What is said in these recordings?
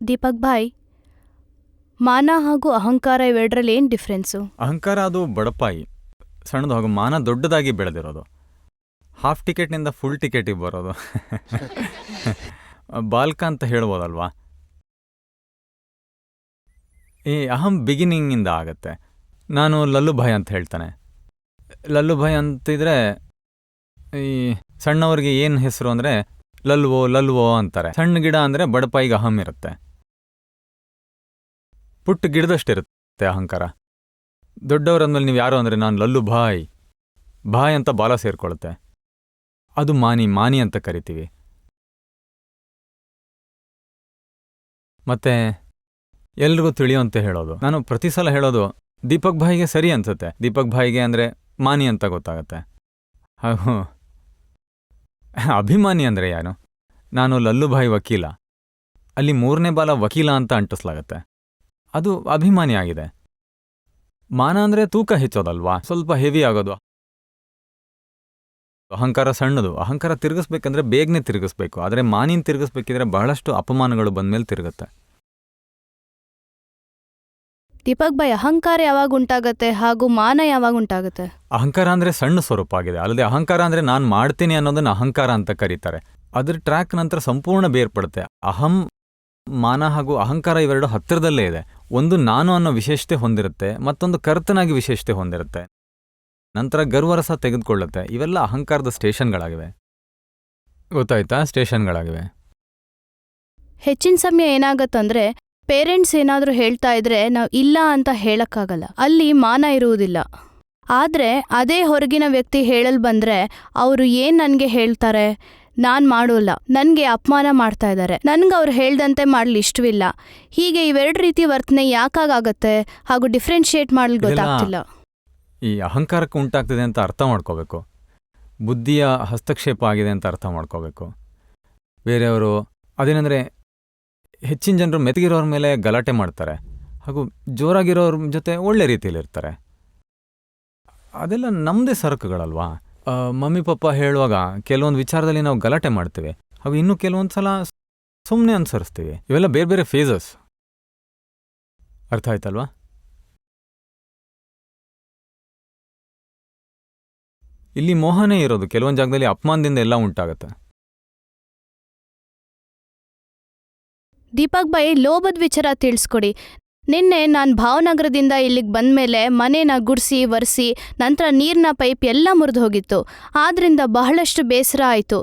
ದೀಪಕ್ ಭಾಯ್, ಮಾನ ಹಾಗೂ ಅಹಂಕಾರ ಇವೆರಡರಲ್ಲಿ ಏನು ಡಿಫ್ರೆನ್ಸು? ಅಹಂಕಾರ ಅದು ಬಡಪಾಯಿ, ಸಣ್ಣದು ಹಾಗೂ ಮಾನ ದೊಡ್ಡದಾಗಿ ಬೆಳೆದಿರೋದು. ಹಾಫ್ ಟಿಕೆಟ್ನಿಂದ ಫುಲ್ ಟಿಕೆಟಿಗೆ ಬರೋದು. ಬಾಲ್ಕ ಅಂತ ಹೇಳ್ಬೋದಲ್ವಾ. ಈ ಅಹಂ ಬಿಗಿನಿಂಗಿಂದ ಆಗತ್ತೆ. ನಾನು ಲಲ್ಲು ಭಾಯ್ ಅಂತ ಹೇಳ್ತಾನೆ. ಲಲ್ಲು ಭಾಯ್ ಅಂತಿದ್ರೆ ಈ ಸಣ್ಣವ್ರಿಗೆ ಏನು ಹೆಸರು ಅಂದರೆ ಲಲ್ವೋ ಅಂತಾರೆ. ಸಣ್ಣ ಗಿಡ ಅಂದರೆ ಬಡಪಾಯಿಗೆ ಅಹಂ ಇರುತ್ತೆ. ಪುಟ್ಟ ಗಿಡದಷ್ಟಿರುತ್ತೆ ಅಹಂಕಾರ. ದೊಡ್ಡವರಂದ್ಮೇಲೆ ನೀವು ಯಾರು ಅಂದರೆ ನಾನು ಲಲ್ಲು ಭಾಯ್ ಅಂತ ಬಾಲ ಸೇರ್ಕೊಳ್ಳುತ್ತೆ. ಅದು ಮಾನಿ ಅಂತ ಕರಿತೀವಿ. ಮತ್ತೆ ಎಲ್ರಿಗೂ ತಿಳಿಯುವಂತೆ ಹೇಳೋದು. ನಾನು ಪ್ರತಿ ಸಲ ಹೇಳೋದು ದೀಪಕ್ ಭಾಯ್ಗೆ ಸರಿ ಅನ್ಸುತ್ತೆ. ದೀಪಕ್ ಭಾಯ್ಗೆ ಅಂದರೆ ಮಾನಿ ಅಂತ ಗೊತ್ತಾಗತ್ತೆ. ಹಾಗೂ ಅಭಿಮಾನಿ ಅಂದರೆ ಯಾರು? ನಾನು ಲಲ್ಲು ಭಾಯ್ ವಕೀಲ, ಅಲ್ಲಿ 3ನೇ ಬಾಲ ವಕೀಲ ಅಂತ ಅಂಟಿಸ್ಲಾಗತ್ತೆ. ಅದು ಅಭಿಮಾನಿ ಆಗಿದೆ. ಮಾನ ಅಂದರೆ ತೂಕ ಹೆಚ್ಚೋದಲ್ವಾ, ಸ್ವಲ್ಪ ಹೆವಿ ಆಗೋದು. ಅಹಂಕಾರ ಸಣ್ಣದು. ಅಹಂಕಾರ ತಿರುಗಿಸ್ಬೇಕಂದ್ರೆ ಬೇಗನೆ ತಿರುಗಿಸ್ಬೇಕು. ಆದರೆ ಮಾನಿನ ತಿರುಗಿಸ್ಬೇಕಿದ್ರೆ ಬಹಳಷ್ಟು ಅಪಮಾನಗಳು ಬಂದ್ಮೇಲೆ ತಿರುಗುತ್ತೆ. ದೀಪಕ್ ಭಾಯ್, ಅಹಂಕಾರ ಯಾವಾಗ ಉಂಟಾಗತ್ತೆ ಹಾಗೂ ಮಾನ ಯಾವಾಗ ಉಂಟಾಗತ್ತೆ? ಅಹಂಕಾರ ಅಂದರೆ ಸಣ್ಣ ಸ್ವರೂಪ ಆಗಿದೆ. ಅಲ್ಲದೆ ಅಹಂಕಾರ ಅಂದರೆ ನಾನು ಮಾಡ್ತೀನಿ ಅನ್ನೋದನ್ನು ಅಹಂಕಾರ ಅಂತ ಕರೀತಾರೆ. ಅದ್ರ ಟ್ರ್ಯಾಕ್ ನಂತರ ಸಂಪೂರ್ಣ ಬೇರ್ಪಡುತ್ತೆ. ಅಹಂ, ಮಾನ ಹಾಗೂ ಅಹಂಕಾರ ಇವೆರಡು ಹತ್ತಿರದಲ್ಲೇ ಇದೆ. ಒಂದು ನಾನು ಅನ್ನೋ ವಿಶೇಷತೆ ಹೊಂದಿರುತ್ತೆ, ಮತ್ತೊಂದು ಕರ್ತನಾಗಿ ವಿಶೇಷತೆ ಹೊಂದಿರುತ್ತೆ. ನಂತರ ಗರ್ವರಸ ತೆಗೆದುಕೊಳ್ಳುತ್ತೆ. ಇವೆಲ್ಲ ಅಹಂಕಾರದ ಸ್ಟೇಷನ್ಗಳಾಗಿವೆ. ಗೊತ್ತಾಯ್ತಾ? ಸ್ಟೇಷನ್ಗಳಾಗಿವೆ. ಹೆಚ್ಚಿನ ಸಮಯ ಏನಾಗತ್ತಂದ್ರೆ ಪೇರೆಂಟ್ಸ್ ಏನಾದರೂ ಹೇಳ್ತಾ ಇದ್ರೆ ನಾವು ಇಲ್ಲ ಅಂತ ಹೇಳಕ್ಕಾಗಲ್ಲ. ಅಲ್ಲಿ ಮಾನ ಇರುವುದಿಲ್ಲ. ಆದರೆ ಅದೇ ಹೊರಗಿನ ವ್ಯಕ್ತಿ ಹೇಳಲ್ ಬಂದ್ರೆ ಅವರು ಏನ್ ನನಗೆ ಹೇಳ್ತಾರೆ, ನಾನು ಮಾಡೋಲ್ಲ, ನನಗೆ ಅಪಮಾನ ಮಾಡ್ತಾ ಇದ್ದಾರೆ, ನನ್ಗೆ ಅವ್ರು ಹೇಳ್ದಂತೆ ಮಾಡಲಿ ಇಷ್ಟವಿಲ್ಲ. ಹೀಗೆ ಇವೆರಡು ರೀತಿ ವರ್ತನೆ ಯಾಕಾಗತ್ತೆ ಹಾಗೂ ಡಿಫ್ರೆನ್ಶಿಯೇಟ್ ಮಾಡಲು ಗೊತ್ತಾಗ್ತಿಲ್ಲ. ಈ ಅಹಂಕಾರಕ್ಕೆ ಉಂಟಾಗ್ತಿದೆ ಅಂತ ಅರ್ಥ ಮಾಡ್ಕೋಬೇಕು. ಬುದ್ಧಿಯ ಹಸ್ತಕ್ಷೇಪ ಆಗಿದೆ ಅಂತ ಅರ್ಥ ಮಾಡ್ಕೋಬೇಕು. ಬೇರೆಯವರು ಅದೇನೆಂದರೆ ಹೆಚ್ಚಿನ ಜನರು ಮೆತ್ತಗಿರೋರ ಮೇಲೆ ಗಲಾಟೆ ಮಾಡ್ತಾರೆ ಹಾಗೂ ಜೋರಾಗಿರೋರ ಜೊತೆ ಒಳ್ಳೆ ರೀತಿಯಲ್ಲಿರ್ತಾರೆ. ಅದೆಲ್ಲ ನಮ್ಮದೇ ಸರಕುಗಳಲ್ವಾ. ಮಮ್ಮಿ ಪಪ್ಪ ಹೇಳುವಾಗ ಕೆಲವೊಂದು ವಿಚಾರದಲ್ಲಿ ನಾವು ಗಲಾಟೆ ಮಾಡ್ತೀವಿ ಹಾಗೂ ಇನ್ನೂ ಕೆಲವೊಂದು ಸಲ ಸುಮ್ಮನೆ ಅನುಸರಿಸ್ತೀವಿ. ಇವೆಲ್ಲ ಬೇರೆ ಬೇರೆ ಫೇಸಸ್. ಅರ್ಥ ಆಯ್ತಲ್ವಾ? ಇಲ್ಲಿ ಮೋಹನೇ ಇರೋದು. ಕೆಲವೊಂದು ಜಾಗದಲ್ಲಿ ಅಪಮಾನದಿಂದ ಎಲ್ಲ ಉಂಟಾಗತ್ತೆ. ದೀಪಕ್ ಭಾಯ್, ಲೋಭದ ವಿಚಾರ ತಿಳಿಸ್ಕೊಡಿ. ನಿನ್ನೆ ನಾನು ಭಾವನಗರದಿಂದ ಇಲ್ಲಿಗೆ ಬಂದಮೇಲೆ ಮನೇನ ಗುಡಿಸಿ ಒರೆಸಿ ನಂತರ ನೀರಿನ ಪೈಪ್ ಎಲ್ಲ ಮುರಿದು ಹೋಗಿತ್ತು. ಆದ್ರಿಂದ ಬಹಳಷ್ಟು ಬೇಸರ ಆಯಿತು.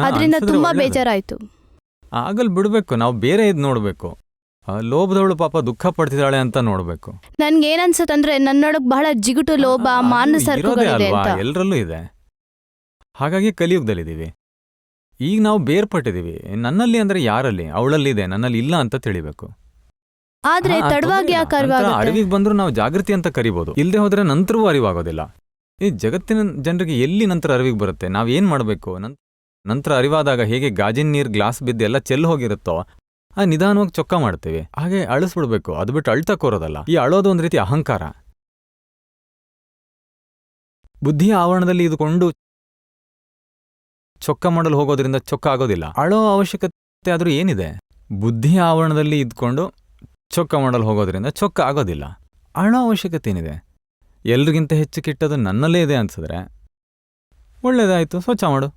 ಅದರಿಂದ ತುಂಬಾ ಬೇಜಾರಾಯಿತು. ಆಗಲ್ ಬಿಡಬೇಕು. ನಾವು ಬೇರೆ ಇದು ನೋಡಬೇಕು. ಲೋಭದವಳು ಪಾಪ ದುಃಖ ಪಡ್ತಿದ್ದಾಳೆ ಅಂತ ನೋಡಬೇಕು. ನನ್ಗೇನನ್ಸತ್ತಂದ್ರೆ ನನ್ನೊಳಗೆ ಬಹಳ ಜಿಗುಟು ಲೋಭ, ಮಾನ ಸರಕುಗಳಿದೆ ಅಂತ. ಎಲ್ಲರಲ್ಲೂ ಇದೆ. ಹಾಗಾಗಿ ಕಲಿಯುಗದಲ್ಲಿದ್ದೀವಿ. ಈಗ ನಾವು ಬೇರ್ಪಟ್ಟಿದ್ದೀವಿ. ನನ್ನಲ್ಲಿ ಅಂದ್ರೆ ಯಾರಲ್ಲಿ? ಅವಳಲ್ಲಿದೆ, ನನ್ನಲ್ಲಿ ಇಲ್ಲ ಅಂತ ತಿಳಿಬೇಕು. ಆದ್ರೆ ತಡವಾಗಿ ಯಾಕೆ ಅರಿವಿಗೆ ಬಂದ್ರೂ ನಾವು ಜಾಗೃತಿ ಅಂತ ಕರಿಬಹುದು. ಇಲ್ಲದೆ ಹೋದ್ರೆ ನಂತರವೂ ಅರಿವಾಗೋದಿಲ್ಲ. ಈ ಜಗತ್ತಿನ ಜನರಿಗೆ ಎಲ್ಲಿ ನಂತರ ಅರಿವಿಗೆ ಬರುತ್ತೆ? ನಾವೇನ್ ಮಾಡಬೇಕು? ನಂತರ ಅರಿವಾದಾಗ ಹೇಗೆ ಗಾಜಿನ ನೀರು ಗ್ಲಾಸ್ ಬಿದ್ದು ಎಲ್ಲ ಚೆಲ್ಲಿ ಹೋಗಿರುತ್ತೋ ಆ ನಿಧಾನವಾಗಿ ಚೊಕ್ಕ ಮಾಡ್ತೀವಿ. ಹಾಗೆ ಅಳಿಸ್ಬಿಡ್ಬೇಕು. ಅದು ಬಿಟ್ಟು ಅಳ್ತಾ ಕೋರೋದಲ್ಲ. ಈ ಅಳೋದು ಒಂದು ರೀತಿ ಅಹಂಕಾರ. ಬುದ್ಧಿಯ ಆವರಣದಲ್ಲಿ ಇದ್ಕೊಂಡು ಚೊಕ್ಕ ಮಾಡಲು ಹೋಗೋದ್ರಿಂದ ಚೊಕ್ಕ ಆಗೋದಿಲ್ಲ. ಅಳೋ ಅವಶ್ಯಕತೆ ಆದ್ರೂ ಏನಿದೆ? ಬುದ್ಧಿಯ ಆವರಣದಲ್ಲಿ ಇದ್ಕೊಂಡು ಚೊಕ್ಕ ಮಾಡಲು ಹೋಗೋದ್ರಿಂದ ಚೊಕ್ಕ ಆಗೋದಿಲ್ಲ. ಅಳೋ ಅವಶ್ಯಕತೆ ಏನಿದೆ? ಎಲ್ರಿಗಿಂತ ಹೆಚ್ಚು ಕೆಟ್ಟದು ನನ್ನಲ್ಲೇ ಇದೆ ಅನ್ಸಿದ್ರೆ ಒಳ್ಳೇದಾಯ್ತು, ಸ್ವಚ್ಛ ಮಾಡು.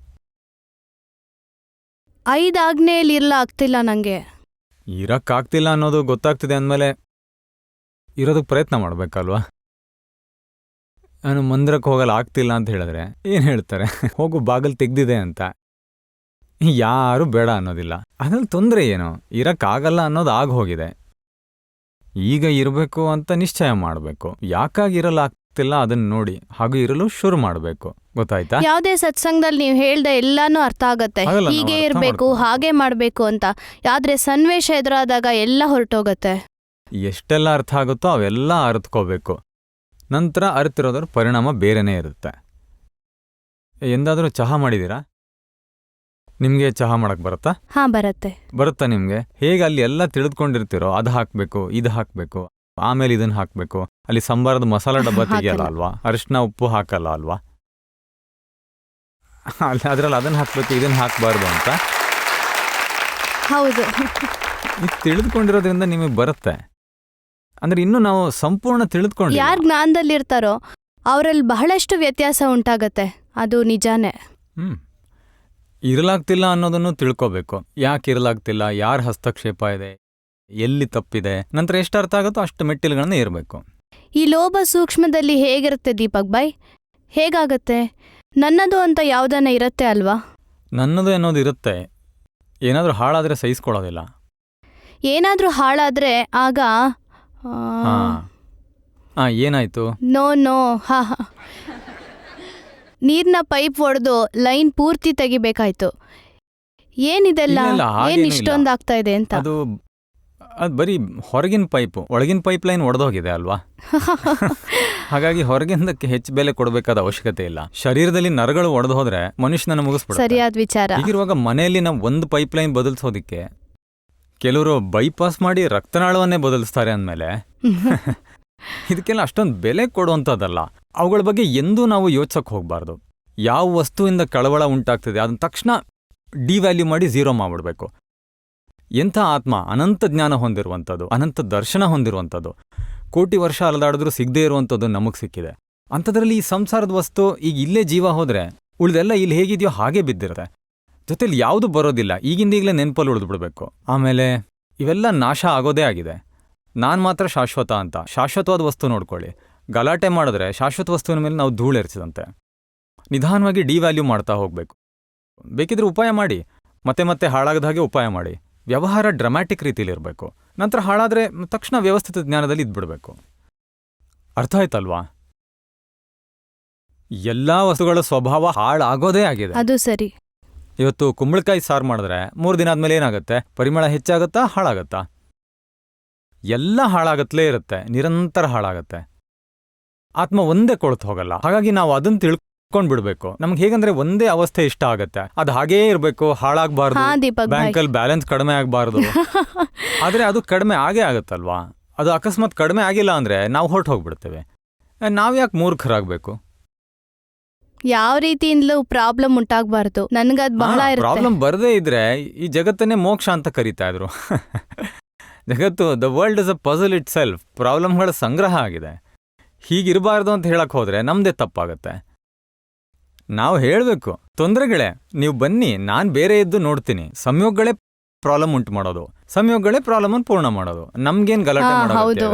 5 ಆಜ್ಞೆಯಲ್ಲಿ ಆಗ್ತಿಲ್ಲ ನಂಗೆ. ಇರಕ್ಕಾಗ್ತಿಲ್ಲ ಅನ್ನೋದು ಗೊತ್ತಾಗ್ತಿದೆ ಅಂದಮೇಲೆ ಇರೋದಕ್ಕೆ ಪ್ರಯತ್ನ ಮಾಡ್ಬೇಕಲ್ವಾ? ನಾನು ಮಂದಿರಕ್ಕೆ ಹೋಗಲ್ಲ ಆಗ್ತಿಲ್ಲ ಅಂತ ಹೇಳಿದ್ರೆ ಏನು ಹೇಳ್ತಾರೆ? ಹೋಗು, ಬಾಗಿಲು ತೆಗ್ದಿದೆ ಅಂತ. ಯಾರು ಬೇಡ ಅನ್ನೋದಿಲ್ಲ. ಅದ್ರಲ್ಲಿ ತೊಂದರೆ ಏನು? ಇರಕ್ಕಾಗಲ್ಲ ಅನ್ನೋದು ಹೋಗಿದೆ. ಈಗ ಇರಬೇಕು ಅಂತ ನಿಶ್ಚಯ ಮಾಡಬೇಕು. ಯಾಕಾಗಿ ಇರಲಾಗ್ತಿಲ್ಲ ಅದನ್ನ ನೋಡಿ ಹಾಗೂ ಇರಲು ಶುರು ಮಾಡಬೇಕು. ಗೊತ್ತಾಯ್ತಾ? ಯಾವುದೇ ಸತ್ಸಂಗದಲ್ಲಿ ನೀವು ಹೇಳ್ದೆ ಎಲ್ಲಾನು ಅರ್ಥ ಆಗತ್ತೆ. ಹೀಗೆ ಇರಬೇಕು, ಹಾಗೆ ಮಾಡಬೇಕು ಅಂತ. ಆದ್ರೆ ಸನ್ನಿವೇಶ ಎದುರಾದಾಗ ಎಲ್ಲ ಹೊರಟೋಗತ್ತೆ. ಎಷ್ಟೆಲ್ಲ ಅರ್ಥ ಆಗುತ್ತೋ ಅವೆಲ್ಲ ಅರ್ಥಕೋಬೇಕು. ನಂತರ ಅರಿತಿರೋದ್ರ ಪರಿಣಾಮ ಬೇರೆನೇ ಇರುತ್ತೆ. ಎಂದಾದರೂ ಚಹಾ ಮಾಡಿದೀರಾ? ನಿಮಗೆ ಚಹಾ ಮಾಡಕ್ ಬರುತ್ತಾ? ಹಾ, ಬರುತ್ತಾ ನಿಮ್ಗೆ? ಹೇಗೆ ಅಲ್ಲಿ ಎಲ್ಲ ತಿಳಿದುಕೊಂಡಿರ್ತೀರೋ ಅದು ಹಾಕ್ಬೇಕು, ಇದು ಹಾಕ್ಬೇಕು, ಆಮೇಲೆ ಇದನ್ನ ಹಾಕ್ಬೇಕು. ಅಲ್ಲಿ ಸಂಬಾರದ ಮಸಾಲ ಡಬ್ಬ ತೆಗಿಯಲ್ಲ ಅಲ್ವಾ? ಅರಿಶಿನ ಉಪ್ಪು ಹಾಕಲ್ಲ ಅಲ್ವಾ? ಅದ್ರಲ್ಲಿ ಅದನ್ನ ಹಾಕ್ಬೇಕು, ಇದನ್ನ ಹಾಕ್ಬಾರ್ದು ಅಂತ ಹೌದು. ಇದು ತಿಳಿದುಕೊಂಡಿರೋದ್ರಿಂದ ನಿಮಗೆ ಬರುತ್ತೆ. ಅಂದ್ರೆ ಇನ್ನೂ ನಾವು ಸಂಪೂರ್ಣ ತಿಳಿದುಕೊಂಡು ಯಾರು ಜ್ಞಾನದಲ್ಲಿರ್ತಾರೋ ಅವರಲ್ಲಿ ಬಹಳಷ್ಟು ವ್ಯತ್ಯಾಸ ಉಂಟಾಗತ್ತೆ, ಅದು ನಿಜಾನೇ. ಇರಲಾಗ್ತಿಲ್ಲ ಅನ್ನೋದನ್ನು ತಿಳ್ಕೋಬೇಕು. ಯಾಕೆ ಇರಲಾಗ್ತಿಲ್ಲ, ಯಾರ ಹಸ್ತಕ್ಷೇಪ ಇದೆ, ಎಲ್ಲಿ ತಪ್ಪಿದೆ, ನಂತರ ಎಷ್ಟು ಅರ್ಥ ಆಗುತ್ತೋ ಅಷ್ಟು ಮೆಟ್ಟಿಲುಗಳನ್ನ ಏರಬೇಕು. ಈ ಲೋಭ ಸೂಕ್ಷ್ಮದಲ್ಲಿ ಹೇಗಿರುತ್ತೆ ದೀಪಕ್ ಬಾಯ್? ಹೇಗಾಗತ್ತೆ? ನನ್ನದು ಅಂತ ಯಾವುದನ್ನ ಇರತ್ತೆ ಅಲ್ವಾ? ನನ್ನದು ಅನ್ನೋದು ಇರುತ್ತೆ. ಏನಾದರೂ ಹಾಳಾದರೆ ಸಹಿಸ್ಕೊಳ್ಳೋದಿಲ್ಲ. ಏನಾದ್ರೂ ಹಾಳಾದ್ರೆ ಆಗ ಏನಾಯ್ತು? ನೋ ಹಾ ನೀರ್ನ ಪೈಪ್ ಒಡೆದು ಲೈನ್ ಪೂರ್ತಿ ತೆಗಿಬೇಕಾಯ್ತು. ಏನಿದೆಲ್ಲ, ಇಲ್ಲ, ಏನ್ ಹಾಗೇನೂ ಇಷ್ಟೊಂದಾಗ್ತಾ ಇದೆ ಅಂತ. ಅದು ಬರೀ ಹೊರಗಿನ ಪೈಪು, ಒಳಗಿನ ಪೈಪ್ ಲೈನ್ ಒಡೆದೋಗಿದೆ ಅಲ್ವಾ? ಹಾಗಾಗಿ ಹೊರಗಿಂದಕ್ಕೆ ಹೆಚ್ಚು ಬೆಲೆ ಕೊಡಬೇಕಾದ ಅವಶ್ಯಕತೆ ಇಲ್ಲ. ಶರೀರದಲ್ಲಿ ನರಗಳು ಒಡೆದು ಹೋದ್ರೆ ಮನುಷ್ಯನ ಮುಗಿಸ್ಬಿಡುತ್ತೆ. ಸರಿಯಾದ ವಿಚಾರ. ಹೀಗಿರುವಾಗ ಮನೆಯಲ್ಲಿ ನಾವು ಒಂದು ಪೈಪ್ ಲೈನ್ ಬದಲಿಸೋದಿಕ್ಕೆ ಕೆಲವರು ಬೈಪಾಸ್ ಮಾಡಿ ರಕ್ತನಾಳವನ್ನೇ ಬದಲಿಸ್ತಾರೆ ಅಂದಮೇಲೆ ಇದಕ್ಕೆಲ್ಲ ಅಷ್ಟೊಂದು ಬೆಲೆ ಕೊಡುವಂಥದ್ದಲ್ಲ. ಅವುಗಳ ಬಗ್ಗೆ ಎಂದೂ ನಾವು ಯೋಚಿಸಕ್ಕೆ ಹೋಗಬಾರ್ದು. ಯಾವ ವಸ್ತುವಿಂದ ಕಳವಳ ಉಂಟಾಗ್ತದೆ ಅದನ್ನ ತಕ್ಷಣ ಡಿವ್ಯಾಲ್ಯೂ ಮಾಡಿ ಝೀರೋ ಮಾಡಿಬಿಡ್ಬೇಕು. ಎಂಥ ಆತ್ಮ ಅನಂತ ಜ್ಞಾನ ಹೊಂದಿರುವಂಥದ್ದು, ಅನಂತ ದರ್ಶನ ಹೊಂದಿರುವಂಥದ್ದು, ಕೋಟಿ ವರ್ಷ ಅಲದಾಡಿದ್ರೂ ಸಿಗದೇ ಇರುವಂಥದ್ದು ನಮಗೆ ಸಿಕ್ಕಿದೆ. ಅಂಥದ್ರಲ್ಲಿ ಈ ಸಂಸಾರದ ವಸ್ತು ಈಗ ಇಲ್ಲೇ ಜೀವ ಹೋದ್ರೆ ಉಳಿದೆಲ್ಲ ಇಲ್ಲಿ ಹೇಗಿದೆಯೋ ಹಾಗೇ ಬಿದ್ದಿರುತ್ತೆ. ಜೊತೆಲಿ ಯಾವುದು ಬರೋದಿಲ್ಲ, ಈಗಿಂದೀಗಲೇ ನೆನಪಲ್ಲಿ ಉಳಿದ್ಬಿಡ್ಬೇಕು. ಆಮೇಲೆ ಇವೆಲ್ಲ ನಾಶ ಆಗೋದೇ ಆಗಿದೆ. ನಾನು ಮಾತ್ರ ಶಾಶ್ವತ ಅಂತ ಶಾಶ್ವತವಾದ ವಸ್ತು ನೋಡ್ಕೊಳ್ಳಿ. ಗಲಾಟೆ ಮಾಡಿದ್ರೆ ಶಾಶ್ವತ ವಸ್ತುವಿನ ಮೇಲೆ ನಾವು ಧೂಳೆರಿಸಿದಂತೆ. ನಿಧಾನವಾಗಿ ಡಿವ್ಯಾಲ್ಯೂ ಮಾಡ್ತಾ ಹೋಗಬೇಕು. ಬೇಕಿದ್ರೆ ಉಪಾಯ ಮಾಡಿ, ಮತ್ತೆ ಮತ್ತೆ ಹಾಳಾಗದ ಹಾಗೆ ಉಪಾಯ ಮಾಡಿ. ವ್ಯವಹಾರ ಡ್ರಾಮ್ಯಾಟಿಕ್ ರೀತಿಲಿರಬೇಕು. ನಂತರ ಹಾಳಾದರೆ ತಕ್ಷಣ ವ್ಯವಸ್ಥಿತ ಜ್ಞಾನದಲ್ಲಿ ಇದ್ಬಿಡಬೇಕು. ಅರ್ಥ ಆಯ್ತಲ್ವಾ? ಎಲ್ಲಾ ವಸ್ತುಗಳ ಸ್ವಭಾವ ಹಾಳಾಗೋದೇ ಆಗಿದೆ. ಅದು ಸರಿ. ಇವತ್ತು ಕುಂಬಳಕಾಯಿ ಸಾರು ಮಾಡಿದ್ರೆ 3 ದಿನ ಆದ್ಮೇಲೆ ಏನಾಗುತ್ತೆ? ಪರಿಮಳ ಹೆಚ್ಚಾಗತ್ತಾ, ಹಾಳಾಗತ್ತಾ? ಎಲ್ಲ ಹಾಳಾಗತ್ಲೇ ಇರುತ್ತೆ, ನಿರಂತರ ಹಾಳಾಗತ್ತೆ. ಆತ್ಮ ಒಂದೇ ಕೊಳ್ತು ಹೋಗಲ್ಲ. ಹಾಗಾಗಿ ನಾವು ಅದನ್ನ ತಿಳ್ಕೊಂಡ್ಬಿಡ್ಬೇಕು. ನಮ್ಗೆ ಹೇಗಂದ್ರೆ ಒಂದೇ ಅವಸ್ಥೆ ಇಷ್ಟ ಆಗತ್ತೆ, ಅದು ಹಾಗೇ ಇರಬೇಕು, ಹಾಳಾಗಬಾರ್ದು, ಬ್ಯಾಂಕಲ್ಲಿ ಬ್ಯಾಲೆನ್ಸ್ ಕಡಿಮೆ ಆಗಬಾರ್ದು. ಆದರೆ ಅದು ಕಡಿಮೆ ಆಗೇ ಆಗತ್ತಲ್ವಾ? ಅದು ಅಕಸ್ಮಾತ್ ಕಡಿಮೆ ಆಗಿಲ್ಲ ಅಂದ್ರೆ ನಾವು ಹೊರಟು ಹೋಗ್ಬಿಡ್ತೇವೆ. ನಾವು ಯಾಕೆ ಮೂರ್ಖರಾಗಬೇಕು? ಯಾವ ರೀತಿಯಿಂದಲೂ ಪ್ರಾಬ್ಲಮ್ ಉಂಟಾಗಬಾರ್ದು. ನನ್ಗದ್ ಬಹಳ ಇರುತ್ತೆ. ಪ್ರಾಬ್ಲಮ್ ಬರದೇ ಇದ್ರೆ ಈ ಜಗತ್ತನ್ನೇ ಮೋಕ್ಷ ಅಂತ ಕರೀತಾ ಇದ್ರು. ಜಗತ್ತು the world is a puzzle itself, ಪ್ರಾಬ್ಲಮ್ಗಳ ಸಂಗ್ರಹ ಆಗಿದೆ. ಹೀಗಿರಬಾರ್ದು ಅಂತ ಹೇಳಕ್ ಹೋದ್ರೆ ನಮ್ದೇ ತಪ್ಪಾಗತ್ತೆ. ನಾವು ಹೇಳಬೇಕು, ತೊಂದರೆಗಳೇ ನೀವು ಬನ್ನಿ, ನಾನು ಬೇರೆ ಇದ್ದು ನೋಡ್ತೀನಿ. ಸಂಯೋಗಗಳೇ ಪ್ರಾಬ್ಲಮ್ ಉಂಟು ಮಾಡೋದು, ಸಂಯೋಗಗಳೇ ಪ್ರಾಬ್ಲಮ್ ಅನ್ನು ಪೂರ್ಣ ಮಾಡೋದು. ನಮ್ಗೇನ್ ಗಲಾಟೆ ಮಾಡೋದು?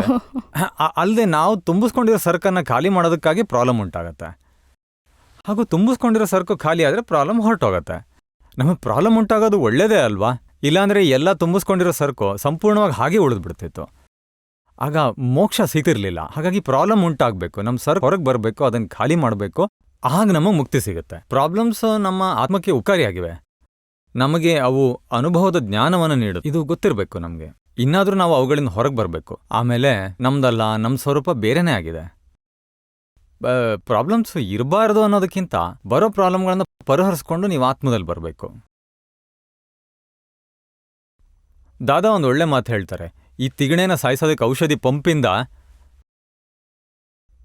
ಅಲ್ಲದೆ ನಾವು ತುಂಬಿಸ್ಕೊಂಡಿರೋ ಸರ್ಕನ್ನ ಖಾಲಿ ಮಾಡೋದಕ್ಕಾಗಿ ಪ್ರಾಬ್ಲಮ್ ಉಂಟಾಗತ್ತೆ. ಹಾಗೂ ತುಂಬಿಸ್ಕೊಂಡಿರೋ ಸರ್ಕು ಖಾಲಿ ಆದರೆ ಪ್ರಾಬ್ಲಮ್ ಹೊರಟೋಗತ್ತೆ. ನಮಗೆ ಪ್ರಾಬ್ಲಮ್ ಉಂಟಾಗೋದು ಒಳ್ಳೇದೇ ಅಲ್ವಾ? ಇಲ್ಲಾಂದರೆ ಎಲ್ಲ ತುಂಬಿಸ್ಕೊಂಡಿರೋ ಸರ್ಕು ಸಂಪೂರ್ಣವಾಗಿ ಹಾಗೆ ಉಳಿದ್ಬಿಡ್ತಿತ್ತು. ಆಗ ಮೋಕ್ಷ ಸಿಗ್ತಿರ್ಲಿಲ್ಲ. ಹಾಗಾಗಿ ಪ್ರಾಬ್ಲಮ್ ಉಂಟಾಗಬೇಕು, ನಮ್ಮ ಸರ್ಕ್ ಹೊರಗೆ ಬರಬೇಕು, ಅದನ್ನು ಖಾಲಿ ಮಾಡಬೇಕು. ಆಗ ನಮಗೆ ಮುಕ್ತಿ ಸಿಗುತ್ತೆ. ಪ್ರಾಬ್ಲಮ್ಸ್ ನಮ್ಮ ಆತ್ಮಕ್ಕೆ ಉಪಕಾರಿಯಾಗಿವೆ. ನಮಗೆ ಅವು ಅನುಭವದ ಜ್ಞಾನವನ್ನು ನೀಡು, ಇದು ಗೊತ್ತಿರಬೇಕು ನಮಗೆ. ಇನ್ನಾದರೂ ನಾವು ಅವುಗಳಿಂದ ಹೊರಗೆ ಬರಬೇಕು. ಆಮೇಲೆ ನಮ್ದಲ್ಲ, ನಮ್ಮ ಸ್ವರೂಪ ಬೇರೆನೇ ಆಗಿದೆ. ಪ್ರಾಬ್ಲಮ್ಸ್ ಇರಬಾರ್ದು ಅನ್ನೋದಕ್ಕಿಂತ ಬರೋ ಪ್ರಾಬ್ಲಮ್ಗಳನ್ನ ಪರಿಹರಿಸ್ಕೊಂಡು ನೀವು ಆತ್ಮದಲ್ಲಿ ಬರಬೇಕು. ದಾದಾ ಒಂದು ಒಳ್ಳೆ ಮಾತು ಹೇಳ್ತಾರೆ, ಈ ತಿಗಣೆನ ಸಾಯಿಸೋದಕ್ಕೆ ಔಷಧಿ ಪಂಪಿಂದ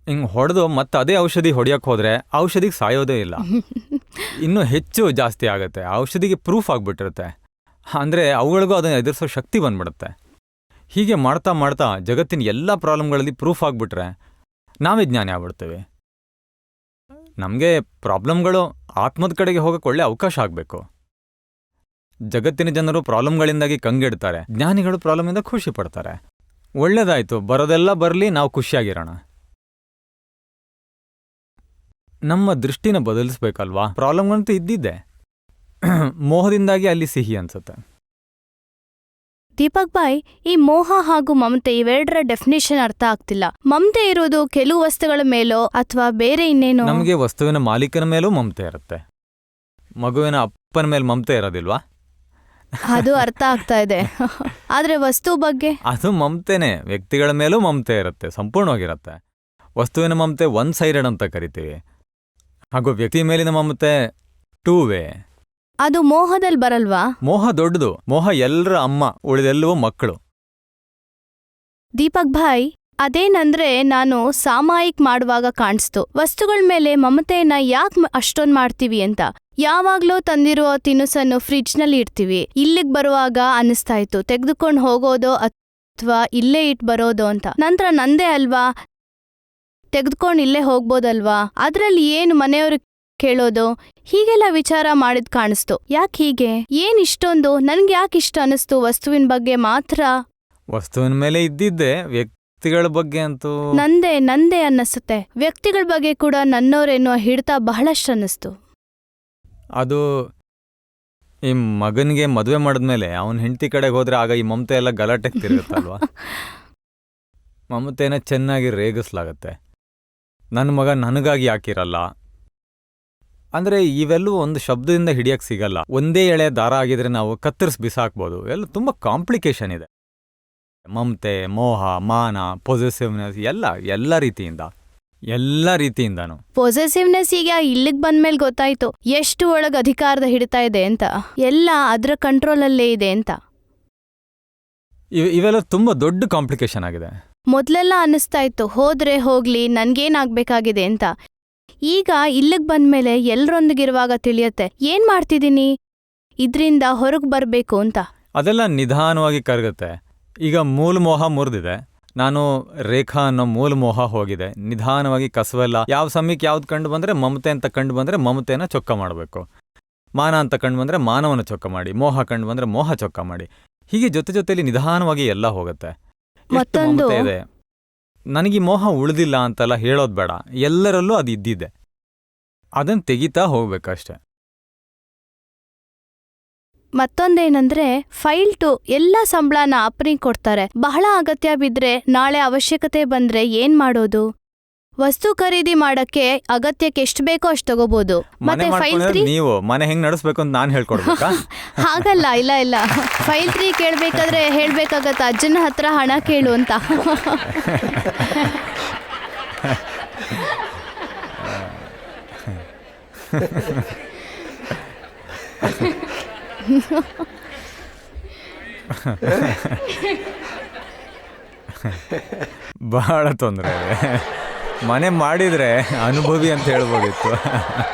ಹಿಂಗೆ ಹೊಡೆದು ಮತ್ತೆ ಅದೇ ಔಷಧಿ ಹೊಡೆಯಕ್ಕೆ ಹೋದ್ರೆ ಔಷಧಿಗೆ ಸಾಯೋದೇ ಇಲ್ಲ, ಇನ್ನೂ ಹೆಚ್ಚು ಜಾಸ್ತಿ ಆಗುತ್ತೆ. ಆ ಔಷಧಿಗೆ ಪ್ರೂಫ್ ಆಗಿಬಿಟ್ಟಿರುತ್ತೆ. ಅಂದರೆ ಅವುಗಳಿಗೂ ಅದನ್ನು ಎದುರಿಸೋ ಶಕ್ತಿ ಬಂದ್ಬಿಡುತ್ತೆ. ಹೀಗೆ ಮಾಡ್ತಾ ಮಾಡ್ತಾ ಜಗತ್ತಿನ ಎಲ್ಲ ಪ್ರಾಬ್ಲಮ್ಗಳಲ್ಲಿ ಪ್ರೂಫ್ ಆಗಿಬಿಟ್ರೆ ನಾವೇ ಜ್ಞಾನಿ ಆಗ್ಬಿಡ್ತೇವೆ. ನಮಗೆ ಪ್ರಾಬ್ಲಮ್ಗಳು ಆತ್ಮದ ಕಡೆಗೆ ಹೋಗಕ್ಕೆ ಒಳ್ಳೆ ಅವಕಾಶ ಆಗಬೇಕು. ಜಗತ್ತಿನ ಜನರು ಪ್ರಾಬ್ಲಮ್ಗಳಿಂದಾಗಿ ಕಂಗೆಡ್ತಾರೆ, ಜ್ಞಾನಿಗಳು ಪ್ರಾಬ್ಲಮಿಂದ ಖುಷಿ ಪಡ್ತಾರೆ. ಒಳ್ಳೇದಾಯ್ತು, ಬರೋದೆಲ್ಲ ಬರಲಿ, ನಾವು ಖುಷಿಯಾಗಿರೋಣ. ನಮ್ಮ ದೃಷ್ಟಿನ ಬದಲಿಸ್ಬೇಕಲ್ವಾ? ಪ್ರಾಬ್ಲಮ್ಗಳಂತೂ ಇದ್ದಿದ್ದೆ, ಮೋಹದಿಂದಾಗಿ ಅಲ್ಲಿ ಸಿಹಿ ಅನ್ಸುತ್ತೆ. ದೀಪಕ್ ಬಾಯ್, ಈ ಮೋಹ ಹಾಗೂ ಮಮತೆ ಇವೆರಡರ ಡೆಫಿನೇಷನ್ ಅರ್ಥ ಆಗ್ತಿಲ್ಲ. ಮಮತೆ ಇರೋದು ಕೆಲವು ವಸ್ತುಗಳ ಮೇಲೋ ಅಥವಾ ಬೇರೆ ಇನ್ನೇನೋ? ನಮಗೆ ವಸ್ತುವಿನ ಮಾಲೀಕನ ಮೇಲೂ ಮಮತೆ ಇರುತ್ತೆ, ಮಗುವಿನ ಅಪ್ಪನ ಮೇಲೆ ಮಮತೆ ಇರೋದಿಲ್ವಾ? ಅದು ಅರ್ಥ ಆಗ್ತಾ ಇದೆ. ಆದ್ರೆ ವಸ್ತು ಬಗ್ಗೆ? ಅದು ಮಮತೆನೇ. ವ್ಯಕ್ತಿಗಳ ಮೇಲೂ ಮಮತೆ ಇರುತ್ತೆ, ಸಂಪೂರ್ಣವಾಗಿರುತ್ತೆ. ವಸ್ತುವಿನ ಮಮತೆ 1 ಸೈಡೆಡ್ ಅಂತ ಕರಿತೀವಿ, ಹಾಗೂ ವ್ಯಕ್ತಿ ಮೇಲಿನ ಮಮತೆ 2 ವೇ. ಅದು ಮೋಹದಲ್ಲಿ ಬರಲ್ವಾ? ಮೋಹ ದೊಡ್ಡದು. ಮೋಹ ಎಲ್ಲರ ಅಮ್ಮ, ಉಳಿದೆಲ್ಲವೂ ಮಕ್ಕಳು. ದೀಪಕ್ ಭಾಯ್, ಅದೇನಂದ್ರೆ ನಾನು ಸಾಮಾಯಿಕ್ ಮಾಡುವಾಗ ಕಾಣಿಸ್ತು ವಸ್ತುಗಳ ಮೇಲೆ ಮಮತೆಯನ್ನ ಯಾಕೆ ಅಷ್ಟೊಂದ್ ಮಾಡ್ತೀವಿ ಅಂತ. ಯಾವಾಗ್ಲೂ ತಂದಿರುವ ತಿನಿಸನ್ನು ಫ್ರಿಡ್ಜ್ನಲ್ಲಿ ಇಡ್ತೀವಿ. ಇಲ್ಲಿಗ್ ಬರುವಾಗ ಅನಿಸ್ತಾ ಇತ್ತು ತೆಗೆದುಕೊಂಡು ಹೋಗೋದೋ ಅಥವಾ ಇಲ್ಲೇ ಇಟ್ ಬರೋದೋ ಅಂತ. ನಂತರ ನಂದೇ ಅಲ್ವಾ, ತೆಗೆದುಕೊಂಡು ಇಲ್ಲೇ ಹೋಗ್ಬೋದಲ್ವಾ, ಅದ್ರಲ್ಲಿ ಏನು ಮನೆಯವರು ಕೇಳೋದು, ಹೀಗೆಲ್ಲ ವಿಚಾರ ಮಾಡಿದ್ ಕಾಣಿಸ್ತು. ಯಾಕೆ ಹೀಗೆ, ಏನ್ ಇಷ್ಟೊಂದು, ನನ್ಗೆ ಯಾಕೆ ಇಷ್ಟ ಅನಿಸ್ತು ವಸ್ತುವಿನ ಬಗ್ಗೆ ಮಾತ್ರ. ವಸ್ತುವಿನ ಮೇಲೆ ಇದ್ದಿದ್ದೆ, ವ್ಯಕ್ತಿಗಳ ಬಗ್ಗೆ ಅಂತೂ ನಂದೇ ಅನ್ನಿಸುತ್ತೆ. ವ್ಯಕ್ತಿಗಳ ಬಗ್ಗೆ ಕೂಡ ನನ್ನೋರೆನ್ನುವ ಹಿಡಿತ ಬಹಳಷ್ಟು ಅನ್ನಿಸ್ತು. ಅದು ಈ ಮಗನಿಗೆ ಮದುವೆ ಮಾಡಿದ್ಮೇಲೆ ಅವನ ಹೆಂಡತಿ ಕಡೆಗೆ ಹೋದ್ರೆ ಆಗ ಈ ಮಮತೆ ಎಲ್ಲ ಗಲಾಟೆಗೆ ತಿರುಗುತ್ತಲ್ವಾ. ಮಮತೆನ ಚೆನ್ನಾಗಿ ರೇಗಿಸ್ಲಾಗತ್ತೆ. ನನ್ನ ಮಗ ನನಗಾಗಿ ಯಾಕಿರಲ್ಲ ಅಂದರೆ ಇವೆಲ್ಲವೂ ಒಂದು ಶಬ್ದದಿಂದ ಹಿಡಿಯಕ್ಕೆ ಸಿಗಲ್ಲ. ಒಂದೇ ಎಳೆ ದಾರ ಆಗಿದ್ರೆ ನಾವು ಕತ್ತರಿಸಿ ಬಿಸಾಕ್ಬೋದು. ಎಲ್ಲ ತುಂಬ ಕಾಂಪ್ಲಿಕೇಶನ್ ಇದೆ. ಮಮತೆ, ಮೋಹ, ಮಾನ, ಪೊಸೆಸಿವ್ನೆಸ್ ಎಲ್ಲ ರೀತಿಯಿಂದಾನು. ಪೊಸೆಸಿವ್ನೆಸ್ ಈಗ ಇಲ್ಲಿಗ್ ಬಂದ್ಮೇಲೆ ಗೊತ್ತಾಯ್ತು ಎಷ್ಟು ಒಳಗ್ ಅಧಿಕಾರದ ಹಿಡಿತಾ ಇದೆ ಅಂತ, ಎಲ್ಲ ಅದ್ರ ಕಂಟ್ರೋಲಲ್ಲೇ ಇದೆ ಅಂತ. ಇವೆಲ್ಲ ತುಂಬ ದೊಡ್ಡ ಕಾಂಪ್ಲಿಕೇಶನ್ ಆಗಿದೆ. ಮೊದ್ಲೆಲ್ಲ ಅನ್ನಿಸ್ತಾ ಇತ್ತು ಹೋದ್ರೆ ಹೋಗ್ಲಿ ನನ್ಗೇನಾಗ್ಬೇಕಾಗಿದೆ ಅಂತ. ಈಗ ಇಲ್ಲಿಗ್ ಬಂದ್ಮೇಲೆ ಎಲ್ರೊಂದಿಗಿರುವಾಗ ತಿಳಿಯತ್ತೆ ಏನ್ ಮಾಡ್ತಿದ್ದೀನಿ, ಇದ್ರಿಂದ ಹೊರಗ್ ಬರ್ಬೇಕು ಅಂತ. ಅದೆಲ್ಲ ನಿಧಾನವಾಗಿ ಕರಗುತ್ತೆ. ಈಗ ಮೂಲಮೋಹ ಮುರಿದಿದೆ, ನಾನು ರೇಖಾ ಅನ್ನೋ ಮೂಲಮೋಹ ಹೋಗಿದೆ. ನಿಧಾನವಾಗಿ ಕಸವೆಲ್ಲ ಯಾವ ಸಮಯಕ್ಕೆ ಯಾವ್ದು ಕಂಡು ಬಂದರೆ ಮಮತೆ ಅಂತ ಕಂಡು ಬಂದರೆ ಮಮತೆನ ಚೊಕ್ಕ ಮಾಡಬೇಕು, ಮಾನ ಅಂತ ಕಂಡು ಬಂದರೆ ಮಾನವನ ಚೊಕ್ಕ ಮಾಡಿ, ಮೋಹ ಕಂಡು ಬಂದರೆ ಮೋಹ ಚೊಕ್ಕ ಮಾಡಿ. ಹೀಗೆ ಜೊತೆಲಿ ನಿಧಾನವಾಗಿ ಎಲ್ಲ ಹೋಗುತ್ತೆ. ಮತ್ತೊಂದು ಇದೆ, ನನಗೆ ಮೋಹ ಉಳಿದಿಲ್ಲ ಅಂತೆಲ್ಲ ಹೇಳೋದು ಬೇಡ, ಎಲ್ಲರಲ್ಲೂ ಅದು ಇದ್ದಿದೆ, ಅದನ್ನು ತೆಗಿತಾ ಹೋಗ್ಬೇಕಷ್ಟೆ. ಮತ್ತೊಂದೇನಂದ್ರೆ ಫೈಲ್ 2 ಎಲ್ಲ ಸಂಬಳನ ಅಪ್ಪನಿಗೆ ಕೊಡ್ತಾರೆ. ಬಹಳ ಅಗತ್ಯ ಬಿದ್ರೆ ನಾಳೆ ಅವಶ್ಯಕತೆ ಬಂದ್ರೆ ಏನ್ ಮಾಡೋದು. ವಸ್ತು ಖರೀದಿ ಮಾಡಕ್ಕೆ ಅಗತ್ಯಕ್ಕೆ ಎಷ್ಟು ಬೇಕೋ ಅಷ್ಟು ತಗೋಬಹುದು. ಮತ್ತೆ ಫೈಲ್ 3 ನೀವು ಮನೆ ಹೆಂಗ್ ನಡೆಸಬೇಕು ಅಂತ ನಾನು ಹೇಳ್ಕೊಡ್ಬೇಕಾ? ಹಾಗಲ್ಲ, ಇಲ್ಲ ಫೈಲ್ 3 ಕೇಳ್ಬೇಕಾದ್ರೆ ಹೇಳ್ಬೇಕಾಗತ್ತ ಅಜ್ಜನ ಹತ್ರ ಹಣ ಕೇಳು ಅಂತ. ಬಹಳ ತೊಂದರೆ ಇದೆ. ಮನೆ ಮಾಡಿದ್ರೆ ಅನುಭವಿ ಅಂತ ಹೇಳ್ಬೋದಿತ್ತು.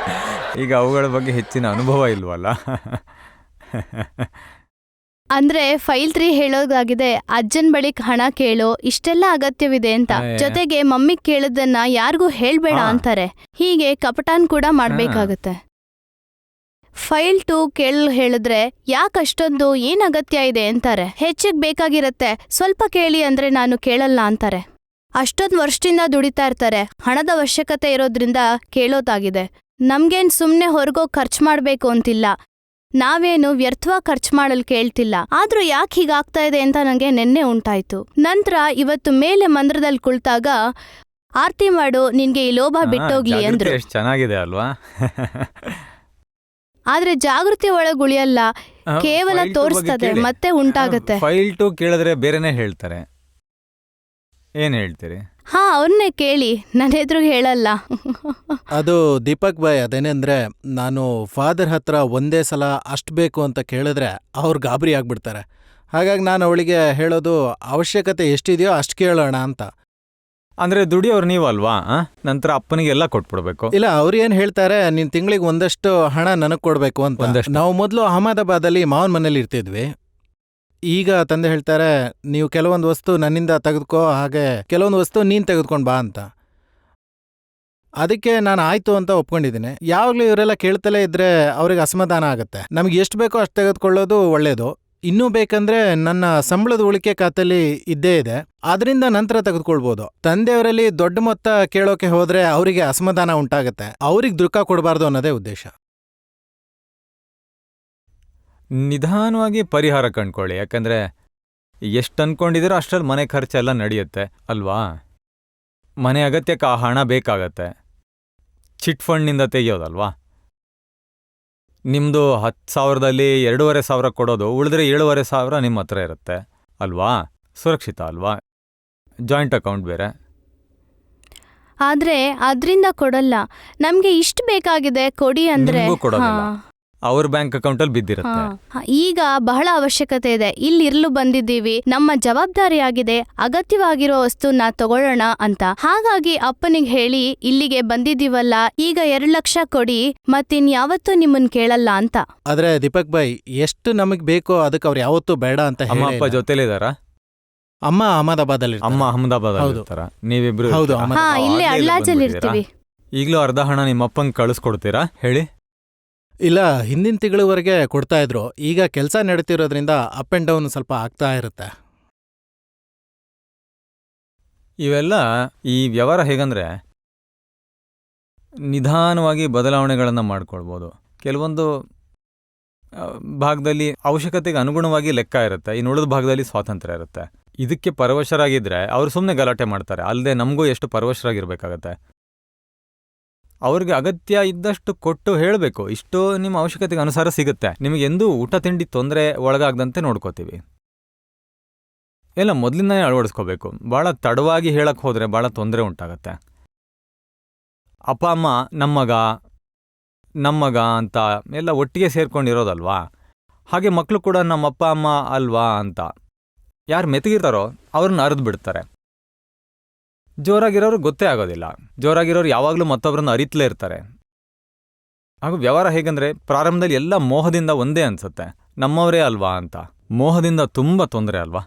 ಈಗ ಅವುಗಳ ಬಗ್ಗೆ ಹೆಚ್ಚಿನ ಅನುಭವ ಇಲ್ವಲ್ಲ. ಅಂದ್ರೆ ಫೈಲ್ 3 ಹೇಳೋದಾಗಿದೆ ಅಜ್ಜನ್ ಬಳಿಕ್ ಹಣ ಕೇಳೋ, ಇಷ್ಟೆಲ್ಲ ಅಗತ್ಯವಿದೆ ಅಂತ. ಜೊತೆಗೆ ಮಮ್ಮಿ ಕೇಳದನ್ನ ಯಾರಿಗೂ ಹೇಳ್ಬೇಡ ಅಂತಾರೆ. ಹೀಗೆ ಕಪಟಾನ್ ಕೂಡ ಮಾಡ್ಬೇಕಾಗತ್ತೆ. ಫೈಲ್ 2 ಹೇಳಿದ್ರೆ ಯಾಕಷ್ಟೊಂದು ಏನ್ ಅಗತ್ಯ ಇದೆ ಅಂತಾರೆ. ಹೆಚ್ಚಿಗೆ ಬೇಕಾಗಿರತ್ತೆ, ಸ್ವಲ್ಪ ಕೇಳಿ ಅಂದ್ರೆ ನಾನು ಕೇಳಲ್ಲ ಅಂತಾರೆ. ಅಷ್ಟೊಂದು ವರ್ಷದಿಂದ ದುಡಿತಾ ಇರ್ತಾರೆ, ಹಣದ ಅವಶ್ಯಕತೆ ಇರೋದ್ರಿಂದ ಕೇಳೋದಾಗಿದೆ. ನಮ್ಗೇನ್ ಸುಮ್ನೆ ಹೊರಗೋಗಿ ಖರ್ಚು ಮಾಡ್ಬೇಕು ಅಂತಿಲ್ಲ, ನಾವೇನು ವ್ಯರ್ಥವಾಗಿ ಖರ್ಚು ಮಾಡಲು ಕೇಳ್ತಿಲ್ಲ. ಆದ್ರೂ ಯಾಕೆ ಹೀಗಾಗ್ತಾ ಇದೆ ಅಂತ ನಂಗೆ ನೆನ್ನೆ ಉಂಟಾಯ್ತು. ನಂತರ ಇವತ್ತು ಮೇಲೆ ಮಂದಿರದಲ್ಲಿ ಕುಳಿತಾಗ ಆರ್ತಿ ಮಾಡು, ನಿನ್ಗೆ ಈ ಲೋಭ ಬಿಟ್ಟೋಗ್ಲಿ ಅಂದ್ರು. ಚೆನ್ನಾಗಿದೆ ಅಲ್ವಾ? ಆದ್ರೆ ಜಾಗೃತಿ ಒಳಗ್ ಉಳಿಯಲ್ಲ, ಕೇವಲ ತೋರಿಸ್ತದೆ, ಮತ್ತೆ ಉಂಟಾಗತ್ತೆ. ಫೈಲ್ 2 ಕೇಳಿದ್ರೆ ಬೇರೆನೇ ಹೇಳ್ತಾರೆ. ಏನ್ ಹೇಳ್ತೀರಿ? ಅವ್ರನ್ನೇ ಕೇಳಿ, ನನ್ನ ಎದುರು ಹೇಳಲ್ಲ. ಅದು ದೀಪಕ್ ಬಾಯ್, ಅದೇನೆಂದ್ರೆ ನಾನು ಫಾದರ್ ಹತ್ರ ಒಂದೇ ಸಲ ಅಷ್ಟು ಬೇಕು ಅಂತ ಕೇಳಿದ್ರೆ ಅವ್ರು ಗಾಬರಿ ಆಗ್ಬಿಡ್ತಾರೆ. ಹಾಗಾಗಿ ನಾನು ಅವಳಿಗೆ ಹೇಳೋದು ಅವಶ್ಯಕತೆ ಎಷ್ಟಿದೆಯೋ ಅಷ್ಟು ಕೇಳೋಣ ಅಂತ. ಅಂದ್ರೆ ದುಡಿಯೋರು ನೀವಲ್ವಾ? ನಂತರ ಅಪ್ಪನಿಗೆಲ್ಲ ಕೊಟ್ಬಿಡ್ಬೇಕು. ಇಲ್ಲ, ಅವ್ರು ಏನ್ ಹೇಳ್ತಾರೆ, ನೀನ್ ತಿಂಗಳಿಗೆ ಒಂದಷ್ಟು ಹಣ ನನಗ್ ಕೊಡ್ಬೇಕು ಅಂತ. ನಾವು ಮೊದಲು ಅಹಮದಾಬಾದಲ್ಲಿ ಮಾವನ್ ಮನೇಲಿ ಇರ್ತಿದ್ವಿ. ಈಗ ತಂದೆ ಹೇಳ್ತಾರೆ, ನೀವು ಕೆಲವೊಂದು ವಸ್ತು ನನ್ನಿಂದ ತೆಗೆದುಕೋ, ಹಾಗೆ ಕೆಲವೊಂದು ವಸ್ತು ನೀನ್ ತೆಗೆದುಕೊಂಡ್ ಬಾ ಅಂತ. ಅದಕ್ಕೆ ನಾನು ಆಯ್ತು ಅಂತ ಒಪ್ಕೊಂಡಿದ್ದೀನಿ. ಯಾವಾಗ್ಲೂ ಇವರೆಲ್ಲ ಕೇಳ್ತಲೇ ಇದ್ರೆ ಅವ್ರಿಗೆ ಅಸಮಾಧಾನ ಆಗುತ್ತೆ. ನಮ್ಗೆ ಎಷ್ಟು ಬೇಕೋ ಅಷ್ಟು ತೆಗೆದುಕೊಳ್ಳೋದು ಒಳ್ಳೇದು. ಇನ್ನೂ ಬೇಕಂದ್ರೆ ನನ್ನ ಸಂಬಳದ ಉಳಿಕೆ ಖಾತೆಲಿ ಇದ್ದೇ ಇದೆ, ಅದರಿಂದ ನಂತರ ತೆಗೆದುಕೊಳ್ಬೋದು. ತಂದೆಯವರಲ್ಲಿ ದೊಡ್ಡ ಮೊತ್ತ ಕೇಳೋಕೆ ಹೋದ್ರೆ ಅವರಿಗೆ ಅಸಮಾಧಾನ ಉಂಟಾಗುತ್ತೆ. ಅವ್ರಿಗೆ ದುಃಖ ಕೊಡಬಾರ್ದು ಅನ್ನೋದೇ ಉದ್ದೇಶ. ನಿಧಾನವಾಗಿ ಪರಿಹಾರ ಕಂಡ್ಕೊಳ್ಳಿ. ಯಾಕಂದ್ರೆ ಎಷ್ಟು ಅನ್ಕೊಂಡಿದ್ದೀರೋ ಅಷ್ಟರಲ್ಲಿ ಮನೆ ಖರ್ಚೆಲ್ಲ ನಡೆಯುತ್ತೆ ಅಲ್ವಾ? ಮನೆ ಅಗತ್ಯಕ್ಕೆ ಆ ಹಣ ಬೇಕಾಗತ್ತೆ. ಚಿಟ್ ಫಂಡ್ನಿಂದ ತೆಗಿಯೋದಲ್ವಾ? ನಿಮ್ಮದು 10,000ದಲ್ಲಿ 2,500 ಕೊಡೋದು, ಉಳಿದ್ರೆ 7,500 ನಿಮ್ಮ ಹತ್ರ ಇರುತ್ತೆ ಅಲ್ವಾ? ಸುರಕ್ಷಿತ ಅಲ್ವಾ? ಜಾಯಿಂಟ್ ಅಕೌಂಟ್ ಬೇರೆ. ಆದ್ರೆ ಅದ್ರಿಂದ ಕೊಡಲ್ಲ. ನಮ್ಗೆ ಇಷ್ಟು ಬೇಕಾಗಿದೆ ಕೊಡಿ ಅಂದ್ರೆ ಕೊಡೋದಿಲ್ಲ. ಅವ್ರ ಬ್ಯಾಂಕ್ ಅಕೌಂಟಲ್ಲಿ ಬಿದ್ದಿರುತ್ತೆ. ಈಗ ಬಹಳ ಅವಶ್ಯಕತೆ ಇದೆ, ಇಲ್ಲಿರ್ಲು ಬಂದಿದ್ದೀವಿ, ನಮ್ಮ ಜವಾಬ್ದಾರಿಯಾಗಿದೆ, ಅಗತ್ಯವಾಗಿರೋ ವಸ್ತುನ ತಗೊಳ್ಳೋಣ ಅಂತ. ಹಾಗಾಗಿ ಅಪ್ಪನಿಗೆ ಹೇಳಿ ಇಲ್ಲಿಗೆ ಬಂದಿದ್ದೀವಲ್ಲ, ಈಗ 2 ಲಕ್ಷ ಕೊಡಿ, ಮತ್ತಿನ್ಯಾವತ್ತೂ ನಿಮ್ಮನ್ ಕೇಳಲ್ಲ ಅಂತ. ಆದ್ರೆ ದೀಪಕ್ ಭಾಯ್, ಎಷ್ಟು ನಮಗ್ ಬೇಕೋ ಅದಕ್ಕೆ ಅವ್ರು ಯಾವತ್ತೂ ಬೇಡ ಅಂತ ಅಮ್ಮ ಹೇಳೇ ಅಪ್ಪ ಇಲ್ಲ. ಜೊತೆಲಿದಾರ? ಅಮ್ಮ ಅಹಮದಾಬಾದಲ್ಲಿ ಅಮ್ಮ ಅಹಮದಾಬಾದ್ ಹೌದು. ಇರ್ತಾರ, ನೀವಿಬ್ರು ಹೌದು, ಇರ್ತೀರಾ? ಅಹಮದಾಬಾದ್. ಇಲ್ಲೇ ಆಗ್ಲೇ ಇಲ್ಲಿ ಅಳ್ಳಾಜಲ್ಲಿ ಬಂದ್ಬಿಟ್ಟಿದ್ದೀರಾ? ಇರ್ತೀವಿ. ಈಗ್ಲೂ ಅರ್ಧ ಹಣ ನಿಮ್ಮ ಅಪ್ಪಂಗೆ ಕಳಿಸ್ಕೊಡ್ತೀರಾ ಹೇಳಿ? ಇಲ್ಲ, ಹಿಂದಿನ ತಿಂಗಳವರೆಗೆ ಕೊಡ್ತಾ ಇದ್ರು. ಈಗ ಕೆಲಸ ನಡೀತಿರೋದ್ರಿಂದ ಅಪ್ ಅಂಡ್ ಡೌನ್ ಸ್ವಲ್ಪ ಆಗ್ತಾ ಇರುತ್ತೆ. ಇವೆಲ್ಲ ಈ ವ್ಯವಹಾರ ಹೇಗಂದ್ರೆ ನಿಧಾನವಾಗಿ ಬದಲಾವಣೆಗಳನ್ನು ಮಾಡ್ಕೊಳ್ಬೋದು. ಕೆಲವೊಂದು ಭಾಗದಲ್ಲಿ ಅವಶ್ಯಕತೆಗೆ ಅನುಗುಣವಾಗಿ ಲೆಕ್ಕ ಇರುತ್ತೆ, ಇನ್ನು ಉಳಿದ ಭಾಗದಲ್ಲಿ ಸ್ವಾತಂತ್ರ್ಯ ಇರುತ್ತೆ. ಇದಕ್ಕೆ ಪರವಶರಾಗಿದ್ದರೆ ಅವರು ಸುಮ್ಮನೆ ಗಲಾಟೆ ಮಾಡ್ತಾರೆ, ಅಲ್ಲದೆ ನಮಗೂ ಎಷ್ಟು ಪರವಶರಾಗಿರ್ಬೇಕಾಗತ್ತೆ. ಅವ್ರಿಗೆ ಅಗತ್ಯ ಇದ್ದಷ್ಟು ಕೊಟ್ಟು ಹೇಳಬೇಕು, ಇಷ್ಟು ನಿಮ್ಮ ಅವಶ್ಯಕತೆಗೆ ಅನುಸಾರ ಸಿಗುತ್ತೆ, ನಿಮಗೆಂದೂ ಊಟ ತಿಂಡಿ ತೊಂದರೆ ಒಳಗಾಗದಂತೆ ನೋಡ್ಕೋತೀವಿ. ಎಲ್ಲ ಮೊದಲಿಂದನೇ ಅಳವಡಿಸ್ಕೋಬೇಕು. ಭಾಳ ತಡವಾಗಿ ಹೇಳಕ್ಕೆ ಹೋದರೆ ಭಾಳ ತೊಂದರೆ ಉಂಟಾಗತ್ತೆ. ಅಪ್ಪ ಅಮ್ಮ ನಮ್ಮಗ ಅಂತ ಎಲ್ಲ ಒಟ್ಟಿಗೆ ಸೇರ್ಕೊಂಡಿರೋದಲ್ವಾ, ಹಾಗೆ ಮಕ್ಕಳು ಕೂಡ ನಮ್ಮಪ್ಪ ಅಮ್ಮ ಅಲ್ವಾ ಅಂತ ಯಾರು ಮೆತ್ತಗಿರ್ತಾರೋ ಅವ್ರನ್ನ ಅರಿದು ಬಿಡ್ತಾರೆ. ಜೋರಾಗಿರೋರು ಗೊತ್ತೇ ಆಗೋದಿಲ್ಲ. ಜೋರಾಗಿರೋರು ಯಾವಾಗಲೂ ಮತ್ತೊಬ್ಬರನ್ನ ಅರಿತಲೇ ಇರ್ತಾರೆ. ಹಾಗೂ ವ್ಯವಹಾರ ಹೇಗಂದ್ರೆ ಪ್ರಾರಂಭದಲ್ಲಿ ಎಲ್ಲ ಮೋಹದಿಂದ ಒಂದೇ ಅನ್ಸುತ್ತೆ, ನಮ್ಮವರೇ ಅಲ್ವಾ ಅಂತ. ಮೋಹದಿಂದ ತುಂಬ ತೊಂದರೆ ಅಲ್ವಾ.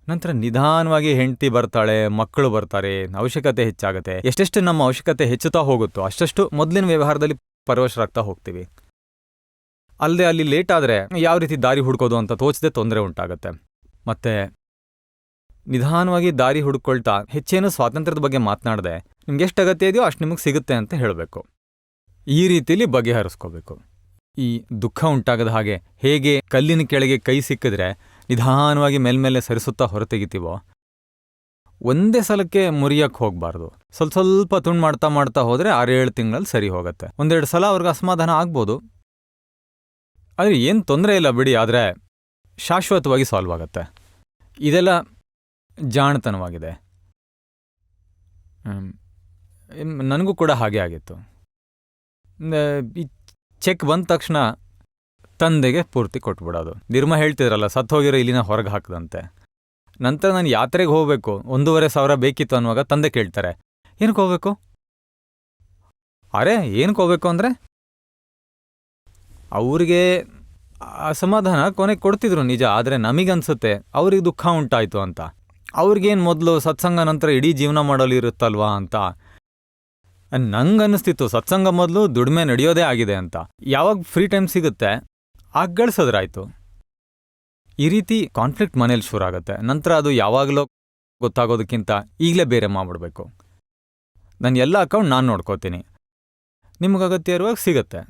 ನಂತರ ನಿಧಾನವಾಗಿ ಹೆಂಡತಿ ಬರ್ತಾಳೆ, ಮಕ್ಕಳು ಬರ್ತಾರೆ, ಅವಶ್ಯಕತೆ ಹೆಚ್ಚಾಗತ್ತೆ. ಎಷ್ಟೆಷ್ಟು ನಮ್ಮ ಅವಶ್ಯಕತೆ ಹೆಚ್ಚುತ್ತಾ ಹೋಗುತ್ತೋ ಅಷ್ಟಷ್ಟು ಮೊದಲಿನ ವ್ಯವಹಾರದಲ್ಲಿ ಪರವಶರಾಗ್ತಾ ಹೋಗ್ತೀವಿ. ಅಲ್ಲದೆ ಅಲ್ಲಿ ಲೇಟ್ ಆದರೆ ಯಾವ ರೀತಿ ದಾರಿ ಹುಡ್ಕೋದು ಅಂತ ತೋಚದೆ ತೊಂದರೆ ಉಂಟಾಗತ್ತೆ. ಮತ್ತೆ ನಿಧಾನವಾಗಿ ದಾರಿ ಹುಡ್ಕೊಳ್ತಾ ಹೆಚ್ಚೇನು ಸ್ವಾತಂತ್ರ್ಯದ ಬಗ್ಗೆ ಮಾತನಾಡದೆ ನಿಮ್ಗೆ ಎಷ್ಟು ಅಗತ್ಯ ಇದೆಯೋ ಅಷ್ಟು ನಿಮಗೆ ಸಿಗುತ್ತೆ ಅಂತ ಹೇಳಬೇಕು. ಈ ರೀತಿಯಲ್ಲಿ ಬಗೆಹರಿಸ್ಕೋಬೇಕು. ಈ ದುಃಖ ಉಂಟಾಗದ ಹಾಗೆ ಹೇಗೆ ಕಲ್ಲಿನ ಕೆಳಗೆ ಕೈ ಸಿಕ್ಕಿದ್ರೆ ನಿಧಾನವಾಗಿ ಮೇಲ್ಮೇಲೆ ಸರಿಸುತ್ತಾ ಹೊರತೆಗಿತೀವೋ, ಒಂದೇ ಸಲಕ್ಕೆ ಮುರಿಯಕ್ಕೆ ಹೋಗಬಾರ್ದು. ಸ್ವಲ್ಪ ತುಂಡು ಮಾಡ್ತಾ ಹೋದರೆ 6-7 ತಿಂಗಳಲ್ಲಿ ಸರಿ ಹೋಗುತ್ತೆ. 1-2 ಸಲ ಅವ್ರಿಗೆ ಅಸಮಾಧಾನ ಆಗ್ಬೋದು, ಆದರೆ ಏನು ತೊಂದರೆ ಇಲ್ಲ ಬಿಡಿ. ಆದರೆ ಶಾಶ್ವತವಾಗಿ ಸಾಲ್ವ್ ಆಗತ್ತೆ. ಇದೆಲ್ಲ ಜಾಣತನವಾಗಿದೆ. ನನಗೂ ಕೂಡ ಹಾಗೆ ಆಗಿತ್ತು. ಈ ಚೆಕ್ ಬಂದ ತಕ್ಷಣ ತಂದೆಗೆ ಪೂರ್ತಿ ಕೊಟ್ಬಿಡೋದು. ನಿರ್ಮ ಹೇಳ್ತಿದ್ರಲ್ಲ, ಸತ್ತೋಗಿರೋ ಇಲ್ಲಿನ ಹೊರಗೆ ಹಾಕದಂತೆ. ನಂತರ ನಾನು ಯಾತ್ರೆಗೆ ಹೋಗಬೇಕು, 1,500,000 ಬೇಕಿತ್ತು ಅನ್ನುವಾಗ ತಂದೆ ಕೇಳ್ತಾರೆ, ಏನಕ್ಕೆ ಹೋಗ್ಬೇಕು? ಏನಕ್ಕೆ ಹೋಗ್ಬೇಕು ಅಂದರೆ ಅವ್ರಿಗೆ ಅಸಮಾಧಾನ ಕೊನೆಗೆ ಕೊಡ್ತಿದ್ರು ನಿಜ, ಆದರೆ ನಮಗನ್ಸುತ್ತೆ ಅವ್ರಿಗೆ ದುಃಖ ಉಂಟಾಯಿತು ಅಂತ. ಅವ್ರಿಗೇನು ಮೊದಲು ಸತ್ಸಂಗ ನಂತರ ಇಡೀ ಜೀವನ ಮಾಡಲು ಇರುತ್ತಲ್ವಾ ಅಂತ. ನಂಗನ್ನಿಸ್ತಿತ್ತು ಸತ್ಸಂಗ ಮೊದಲು ದುಡಿಮೆ ನಡೆಯೋದೇ ಆಗಿದೆ ಅಂತ. ಯಾವಾಗ ಫ್ರೀ ಟೈಮ್ ಸಿಗುತ್ತೆ ಆಗ ಗಳಿಸೋದ್ರಾಯ್ತು. ಈ ರೀತಿ ಕಾನ್ಫ್ಲಿಕ್ಟ್ ಮನೇಲಿ ಶುರು ಆಗುತ್ತೆ. ನಂತರ ಅದು ಯಾವಾಗಲೂ ಗೊತ್ತಾಗೋದಕ್ಕಿಂತ ಈಗಲೇ ಬೇರೆ ಮಾಡ್ಬಿಡ್ಬೇಕು. ನನ್ನ ಎಲ್ಲ ಅಕೌಂಟ್ ನಾನು ನೋಡ್ಕೋತೀನಿ, ನಿಮ್ಗೆ ಅಗತ್ಯ ಇರುವಾಗ ಸಿಗುತ್ತೆ.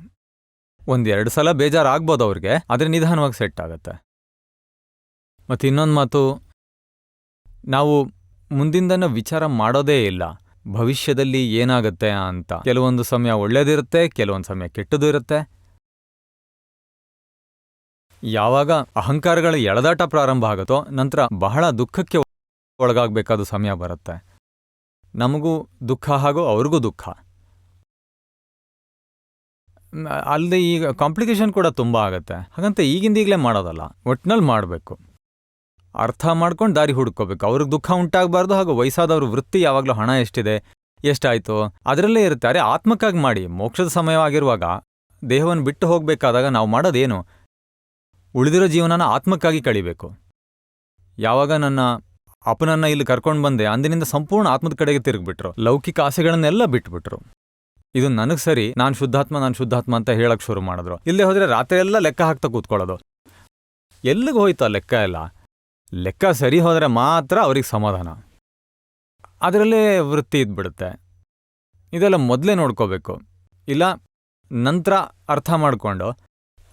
1-2 ಸಲ ಬೇಜಾರಾಗ್ಬೋದು ಅವ್ರಿಗೆ, ಆದರೆ ನಿಧಾನವಾಗಿ ಸೆಟ್ ಆಗುತ್ತೆ. ಮತ್ತು ಇನ್ನೊಂದು ಮಾತು, ನಾವು ಮುಂದಿಂದನೂ ವಿಚಾರ ಮಾಡೋದೇ ಇಲ್ಲ ಭವಿಷ್ಯದಲ್ಲಿ ಏನಾಗುತ್ತೆ ಅಂತ. ಕೆಲವೊಂದು ಸಮಯ ಒಳ್ಳೇದಿರುತ್ತೆ, ಕೆಲವೊಂದು ಸಮಯ ಕೆಟ್ಟದ್ದು ಇರುತ್ತೆ. ಯಾವಾಗ ಅಹಂಕಾರಗಳ ಎಳೆದಾಟ ಪ್ರಾರಂಭ ಆಗುತ್ತೋ ನಂತರ ಬಹಳ ದುಃಖಕ್ಕೆ ಒಳಗಾಗಬೇಕಾದ ಸಮಯ ಬರುತ್ತೆ. ನಮಗೂ ದುಃಖ ಹಾಗೂ ಅವ್ರಿಗೂ ದುಃಖ. ಅಲ್ಲದೆ ಈಗ ಕಾಂಪ್ಲಿಕೇಶನ್ ಕೂಡ ತುಂಬ ಆಗುತ್ತೆ. ಹಾಗಂತ ಈಗಿಂದೀಗಲೇ ಮಾಡೋದಲ್ಲ, ಒಟ್ನಲ್ಲಿ ಮಾಡಬೇಕು. ಅರ್ಥ ಮಾಡ್ಕೊಂಡು ದಾರಿ ಹುಡ್ಕೋಬೇಕು. ಅವ್ರಿಗೆ ದುಃಖ ಉಂಟಾಗಬಾರ್ದು. ಹಾಗೂ ವಯಸ್ಸಾದವ್ರ ವೃತ್ತಿ ಯಾವಾಗಲೂ ಹಣ ಎಷ್ಟಿದೆ, ಎಷ್ಟಾಯಿತು ಅದರಲ್ಲೇ ಇರ್ತಾರೆ. ಆತ್ಮಕ್ಕಾಗಿ ಮಾಡಿ. ಮೋಕ್ಷದ ಸಮಯವಾಗಿರುವಾಗ ದೇಹವನ್ನು ಬಿಟ್ಟು ಹೋಗಬೇಕಾದಾಗ ನಾವು ಮಾಡೋದೇನು? ಉಳಿದಿರೋ ಜೀವನನ ಆತ್ಮಕ್ಕಾಗಿ ಕಳಿಬೇಕು. ಯಾವಾಗ ನನ್ನ ಅಪ್ಪನನ್ನ ಇಲ್ಲಿ ಕರ್ಕೊಂಡು ಬಂದೆ ಅಂದಿನಿಂದ ಸಂಪೂರ್ಣ ಆತ್ಮದ ಕಡೆಗೆ ತಿರುಗಿಬಿಟ್ರು. ಲೌಕಿಕ ಆಸೆಗಳನ್ನೆಲ್ಲ ಬಿಟ್ಬಿಟ್ರು. ಇದು ನನಗೆ ಸರಿ, ನಾನು ಶುದ್ಧಾತ್ಮ ಅಂತ ಹೇಳಕ್ ಶುರು ಮಾಡಿದ್ರು. ಇಲ್ಲೇ ಹೋದರೆ ರಾತ್ರಿ ಎಲ್ಲ ಲೆಕ್ಕ ಹಾಕ್ತಾ ಕೂತ್ಕೊಳ್ಳೋದು. ಎಲ್ಲಿಗೆ ಹೋಯ್ತು ಆ ಲೆಕ್ಕ ಎಲ್ಲ? ಲೆಕ್ಕ ಸರಿ ಹೋದರೆ ಮಾತ್ರ ಅವ್ರಿಗೆ ಸಮಾಧಾನ. ಅದರಲ್ಲೇ ವೃತ್ತಿ ಇದ್ಬಿಡುತ್ತೆ. ಇದೆಲ್ಲ ಮೊದಲೇ ನೋಡ್ಕೋಬೇಕು. ಇಲ್ಲ ನಂತರ ಅರ್ಥ ಮಾಡಿಕೊಂಡು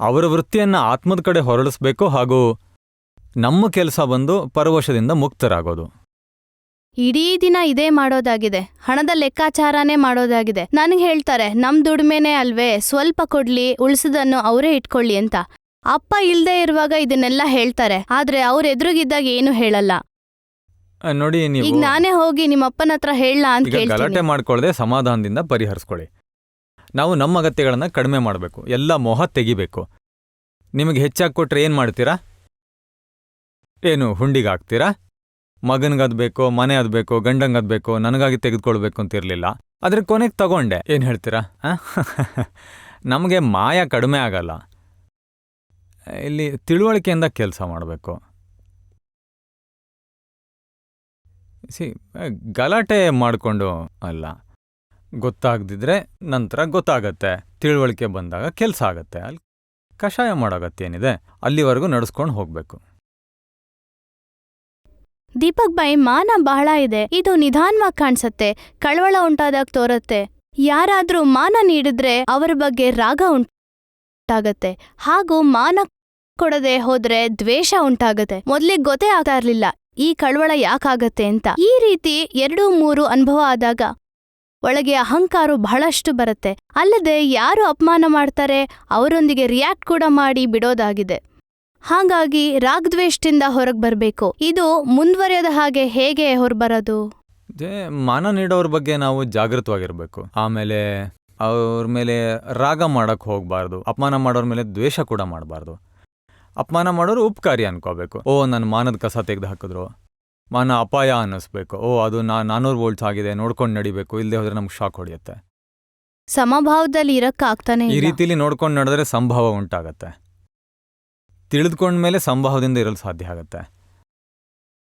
ಅವರ ವೃತ್ತಿಯನ್ನು ಆತ್ಮದ ಕಡೆ ಹೊರಳಿಸ್ಬೇಕು. ಹಾಗೂ ನಮ್ಮ ಕೆಲಸ ಬಂದು ಪರವಶದಿಂದ ಮುಕ್ತರಾಗೋದು. ಇಡೀ ದಿನ ಇದೇ ಮಾಡೋದಾಗಿದೆ, ಹಣದ ಲೆಕ್ಕಾಚಾರನೇ ಮಾಡೋದಾಗಿದೆ. ನನಗೆ ಹೇಳ್ತಾರೆ, ನಮ್ ದುಡಿಮೆನೇ ಅಲ್ವೇ, ಸ್ವಲ್ಪ ಕೊಡ್ಲಿ, ಉಳಿಸೋದನ್ನು ಅವರೇ ಇಟ್ಕೊಳ್ಳಿ ಅಂತ. ಅಪ್ಪ ಇಲ್ದೇ ಇರುವಾಗ ಇದನ್ನೆಲ್ಲ ಹೇಳ್ತಾರೆ, ಆದ್ರೆ ಅವ್ರ ಎದುರುಗಿದ್ದಾಗ ಏನು ಹೇಳಲ್ಲ. ನೋಡಿ, ನೀವು ಈಗ ನಾನೇ ಹೋಗಿ ನಿಮ್ಮಪ್ಪನ ಹತ್ರ ಹೇಳಲ್ಲ ಅಂತ ಈಗ ಗಲಾಟೆ ಕೇಳ್ತೀನಿ. ಮಾಡ್ಕೊಳ್ಳದೆ ಸಮಾಧಾನದಿಂದ ಪರಿಹರಿಸ್ಕೊಳ್ಳಿ. ನಾವು ನಮ್ಮ ಅಗತ್ಯಗಳನ್ನು ಕಡಿಮೆ ಮಾಡಬೇಕು, ಎಲ್ಲ ಮೋಹ ತೆಗಿಬೇಕು. ನಿಮಗೆ ಹೆಚ್ಚಾಗಿ ಕೊಟ್ರೆ ಏನು ಮಾಡ್ತೀರಾ? ಏನು ಹುಂಡಿಗೆ ಹಾಕ್ತೀರಾ? ಮಗನಿಗದು ಬೇಕೋ, ಮನೆ ಅದು ಬೇಕೋ, ಗಂಡಂಗದು ಬೇಕೋ, ನನಗಾಗಿ ತೆಗೆದುಕೊಳ್ಬೇಕು ಅಂತಿರಲಿಲ್ಲ. ಆದರೆ ಕೊನೆಗೆ ತಗೊಂಡೆ, ಏನು ಹೇಳ್ತೀರಾ? ನಮಗೆ ಮಾಯ ಕಡಿಮೆ ಆಗಲ್ಲ. ಇಲ್ಲಿ ತಿಳುವಳಿಕೆಯಿಂದ ಕೆಲಸ ಮಾಡಬೇಕು. ಗಲಾಟೆ ಮಾಡಿಕೊಂಡು ಅಲ್ಲ, ಗೊತ್ತಾಗದಿದ್ರೆ ನಂತರ ಗೊತ್ತಾಗತ್ತೆ, ತಿಳುವಳಿಕೆ ಬಂದಾಗ ಕೆಲಸ ಆಗತ್ತೆ. ಅಲ್ಲಿ ಕಷಾಯ ಮಾಡೋಗತ್ತೇನಿದೆ, ಅಲ್ಲಿವರೆಗೂ ನಡೆಸ್ಕೊಂಡು ಹೋಗಬೇಕು. ದೀಪಕ್ ಬಾಯಿ, ಮಾನ ಬಹಳ ಇದೆ. ಇದು ನಿಧಾನವಾಗಿ ಕಾಣಿಸತ್ತೆ, ಕಳವಳ ಉಂಟಾದಾಗ ತೋರತ್ತೆ. ಯಾರಾದ್ರೂ ಮಾನ ನೀಡಿದ್ರೆ ಅವರ ಬಗ್ಗೆ ರಾಗ ಉಂಟಾಗತ್ತೆ, ಹಾಗೂ ಮಾನ ಕೊಡದೆ ಹೋದ್ರೆ ದ್ವೇಷ ಉಂಟಾಗತ್ತೆ. ಮೊದ್ಲಿಗೆ ಗೊತ್ತೇ ಆಗ್ತಾ ಇರ್ಲಿಲ್ಲ ಈ ಕಳವಳ ಯಾಕಾಗತ್ತೆ ಅಂತ. ಈ ರೀತಿ 2-3 ಅನುಭವ ಆದಾಗ ಒಳಗೆ ಅಹಂಕಾರ ಬಹಳಷ್ಟು ಬರುತ್ತೆ. ಅಲ್ಲದೆ ಯಾರು ಅಪಮಾನ ಮಾಡ್ತಾರೆ ಅವರೊಂದಿಗೆ ರಿಯಾಕ್ಟ್ ಕೂಡ ಮಾಡಿ ಬಿಡೋದಾಗಿದೆ. ಹಾಗಾಗಿ ರಾಗದ್ವೇಷದಿಂದ ಹೊರಗೆ ಬರಬೇಕು. ಇದು ಮುಂದುವರಿಯದ ಹಾಗೆ ಹೇಗೆ ಹೊರಬರೋದು? ಮಾನ ನೀಡೋರ ಬಗ್ಗೆ ನಾವು ಜಾಗೃತವಾಗಿರಬೇಕು. ಆಮೇಲೆ ಅವ್ರ ಮೇಲೆ ರಾಗ ಮಾಡಕ್ಕೆ ಹೋಗಬಾರ್ದು. ಅಪಮಾನ ಮಾಡೋರ ಮೇಲೆ ದ್ವೇಷ ಕೂಡ ಮಾಡಬಾರ್ದು. ಅಪಮಾನ ಮಾಡೋರು ಉಪಕಾರಿ ಅನ್ಕೋಬೇಕು. ಓ, ನನ್ನ ಮಾನದ ಕಸ ತೆಗೆದು ಹಾಕಿದ್ರು, ಮಾನ ಅಪಾಯ ಅನ್ನಿಸ್ಬೇಕು. ಓ, ಅದು 400 ವೋಲ್ಟ್ಸ್ ಆಗಿದೆ, ನೋಡ್ಕೊಂಡು ನಡಿಬೇಕು, ಇಲ್ಲದೆ ಹೋದ್ರೆ ನಮ್ಗೆ ಶಾಕ್ ಹೊಡೆಯುತ್ತೆ. ಸಮಭಾವದಲ್ಲಿ ಇರಕ್ಕಾಗ್ತಾನೆ ಈ ರೀತಿಲಿ ನೋಡ್ಕೊಂಡು ನಡೆದ್ರೆ ಸಂಭಾವ ಉಂಟಾಗತ್ತೆ. ತಿಳಿದುಕೊಂಡ್ಮೇಲೆ ಸಂಭಾವದಿಂದ ಇರಲು ಸಾಧ್ಯ ಆಗತ್ತೆ.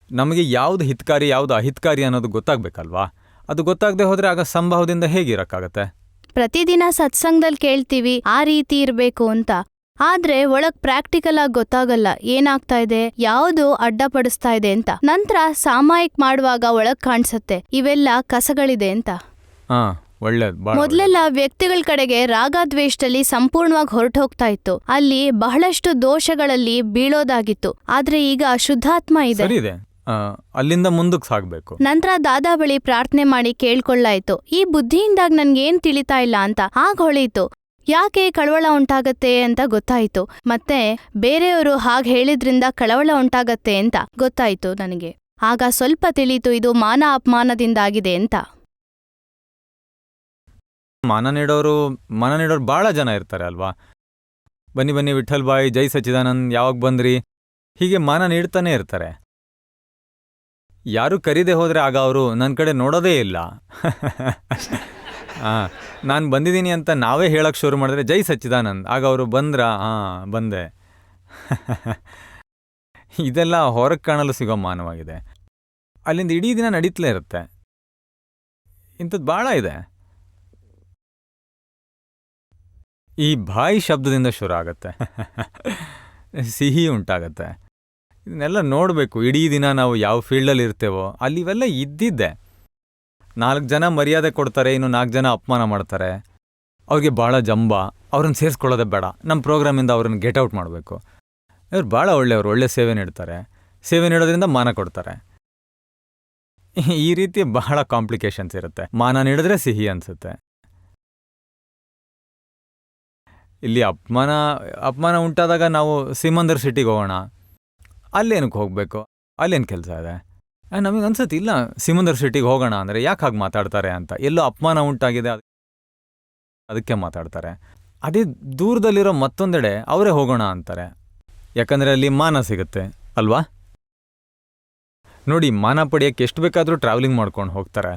ನಮಗೆ ಯಾವ್ದು ಹಿತಕಾರಿ ಯಾವ್ದು ಅಹಿತಕಾರಿ ಅನ್ನೋದು ಗೊತ್ತಾಗ್ಬೇಕಲ್ವಾ? ಅದು ಗೊತ್ತಾಗದೆ ಹೋದ್ರೆ ಆಗ ಸಂಭಾವದಿಂದ ಹೇಗಿರಕ್ಕಾಗತ್ತೆ? ಪ್ರತಿದಿನ ಸತ್ಸಂಗದಲ್ಲಿ ಕೇಳ್ತೀವಿ ಆ ರೀತಿ ಇರಬೇಕು ಅಂತ, ಆದ್ರೆ ಒಳಗ್ ಪ್ರಾಕ್ಟಿಕಲ್ ಆಗಿ ಗೊತ್ತಾಗಲ್ಲ ಏನಾಗ್ತಾ ಇದೆ, ಯಾವುದು ಅಡ್ಡಪಡಿಸ್ತಾ ಇದೆ ಅಂತ. ನಂತರ ಸಾಮಾಯಿಕ ಮಾಡುವಾಗ ಒಳಗ್ ಕಾಣಿಸತ್ತೆ ಇವೆಲ್ಲ ಕಸಗಳಿದೆ ಅಂತ. ಮೊದ್ಲೆಲ್ಲ ವ್ಯಕ್ತಿಗಳ ಕಡೆಗೆ ರಾಗದ್ವೇಷದಲ್ಲಿ ಸಂಪೂರ್ಣವಾಗಿ ಹೊರಟೋಗ್ತಾ ಇತ್ತು, ಅಲ್ಲಿ ಬಹಳಷ್ಟು ದೋಷಗಳಲ್ಲಿ ಬೀಳೋದಾಗಿತ್ತು. ಆದ್ರೆ ಈಗ ಶುದ್ಧಾತ್ಮ ಇದೆ, ಅಲ್ಲಿಂದ ಮುಂದಕ್ಕೆ ಸಾಗ್ಬೇಕು. ನಂತರ ದಾದಾ ಬಳಿ ಪ್ರಾರ್ಥನೆ ಮಾಡಿ ಕೇಳ್ಕೊಳ್ಳಾಯ್ತು, ಈ ಬುದ್ಧಿಯಿಂದಾಗ ನನ್ಗೇನ್ ತಿಳಿತಾ ಇಲ್ಲ ಅಂತ. ಆಗ ಹೊಳೀತು ಯಾಕೆ ಕಳವಳ ಉಂಟಾಗತ್ತೆ ಅಂತ ಗೊತ್ತಾಯ್ತು. ಮತ್ತೆ ಬೇರೆಯವರು ಹಾಗೆ ಹೇಳಿದ್ರಿಂದ ಕಳವಳ ಉಂಟಾಗತ್ತೆ ಅಂತ ಗೊತ್ತಾಯ್ತು ನನಗೆ. ಆಗ ಸ್ವಲ್ಪ ತಿಳಿತು ಇದು ಮಾನ ಅಪಮಾನದಿಂದಾಗಿದೆ ಅಂತ. ಮಾನ ನೀಡೋರು ಭಾಳ ಜನ ಇರ್ತಾರೆ ಅಲ್ವಾ? ಬನ್ನಿ ಬನ್ನಿ ವಿಠಲ್ ಬಾಯ್, ಜೈ ಸಚ್ಚಿದಾನಂದ್, ಯಾವಾಗ ಬಂದ್ರಿ, ಹೀಗೆ ಮಾನ ನೀಡ್ತಾನೆ ಇರ್ತಾರೆ. ಯಾರು ಕರೀದೆ ಹೋದ್ರೆ ಆಗ ಅವರು ನನ್ನ ಕಡೆ ನೋಡೋದೇ ಇಲ್ಲ. ನಾನು ಬಂದಿದ್ದೀನಿ ಅಂತ ನಾವೇ ಹೇಳಕ್ಕೆ ಶುರು ಮಾಡಿದ್ರೆ ಜೈ ಸಚ್ಚಿದಾನಂದ್, ಆಗ ಅವರು ಬಂದ್ರಾ? ಬಂದೆ. ಇದೆಲ್ಲ ಹೊರಗೆ ಕಾಣಲು ಸಿಗೋ ಮಾನವಾಗಿದೆ. ಅಲ್ಲಿಂದ ಇಡೀ ದಿನ ನಡೀತಲೇ ಇರುತ್ತೆ. ಇಂಥದ್ದು ಭಾಳ ಇದೆ. ಈ ಬಾಯಿ ಶಬ್ದದಿಂದ ಶುರು ಆಗತ್ತೆ, ಸಿಹಿ ಉಂಟಾಗತ್ತೆ. ಇದನ್ನೆಲ್ಲ ನೋಡಬೇಕು. ಇಡೀ ದಿನ ನಾವು ಯಾವ ಫೀಲ್ಡಲ್ಲಿ ಇರ್ತೇವೋ ಅಲ್ಲಿ ಇವೆಲ್ಲ ಇದ್ದಿದ್ದೆ. 4 ಜನ ಮರ್ಯಾದೆ ಕೊಡ್ತಾರೆ, ಇನ್ನು 4 ಜನ ಅಪಮಾನ ಮಾಡ್ತಾರೆ. ಅವ್ರಿಗೆ ಭಾಳ ಜಂಬ, ಅವ್ರನ್ನ ಸೇರಿಸ್ಕೊಳ್ಳೋದೇ ಬೇಡ. ನಮ್ಮ ಪ್ರೋಗ್ರಾಮಿಂದ ಅವ್ರನ್ನ ಗೆಟ್ ಔಟ್ ಮಾಡಬೇಕು. ಇವ್ರು ಭಾಳ ಒಳ್ಳೆಯವರು, ಒಳ್ಳೆ ಸೇವೆ ನೀಡ್ತಾರೆ, ಸೇವೆ ನೀಡೋದ್ರಿಂದ ಮಾನ ಕೊಡ್ತಾರೆ. ಈ ರೀತಿ ಬಹಳ ಕಾಂಪ್ಲಿಕೇಶನ್ಸ್ ಇರುತ್ತೆ. ಮಾನ ನೀಡಿದ್ರೆ ಸಿಹಿ ಅನಿಸುತ್ತೆ. ಇಲ್ಲಿ ಅಪಮಾನ ಉಂಟಾದಾಗ ನಾವು ಸಿಮಂದರ್ ಸಿಟಿಗೆ ಹೋಗೋಣ, ಅಲ್ಲೇನಕ್ಕೆ ಹೋಗಬೇಕು, ಅಲ್ಲೇನು ಕೆಲಸ ಇದೆ? ನಮಗೆ ಅನ್ಸುತ್ತೆ ಇಲ್ಲ ಸಿಮಂದರ್ ಸಿಟಿಗೆ ಹೋಗೋಣ ಅಂದರೆ ಯಾಕೆ ಹಾಗೆ ಮಾತಾಡ್ತಾರೆ ಅಂತ. ಎಲ್ಲೋ ಅಪಮಾನ ಉಂಟಾಗಿದೆ ಅದಕ್ಕೆ ಮಾತಾಡ್ತಾರೆ. ಅದೇ ದೂರದಲ್ಲಿರೋ ಮತ್ತೊಂದೆಡೆ ಅವರೇ ಹೋಗೋಣ ಅಂತಾರೆ, ಯಾಕಂದರೆ ಅಲ್ಲಿ ಮಾನ ಸಿಗುತ್ತೆ ಅಲ್ವಾ? ನೋಡಿ, ಮಾನ ಪಡೆಯೋಕ್ಕೆ ಎಷ್ಟು ಬೇಕಾದರೂ ಟ್ರಾವೆಲಿಂಗ್ ಮಾಡ್ಕೊಂಡು ಹೋಗ್ತಾರೆ.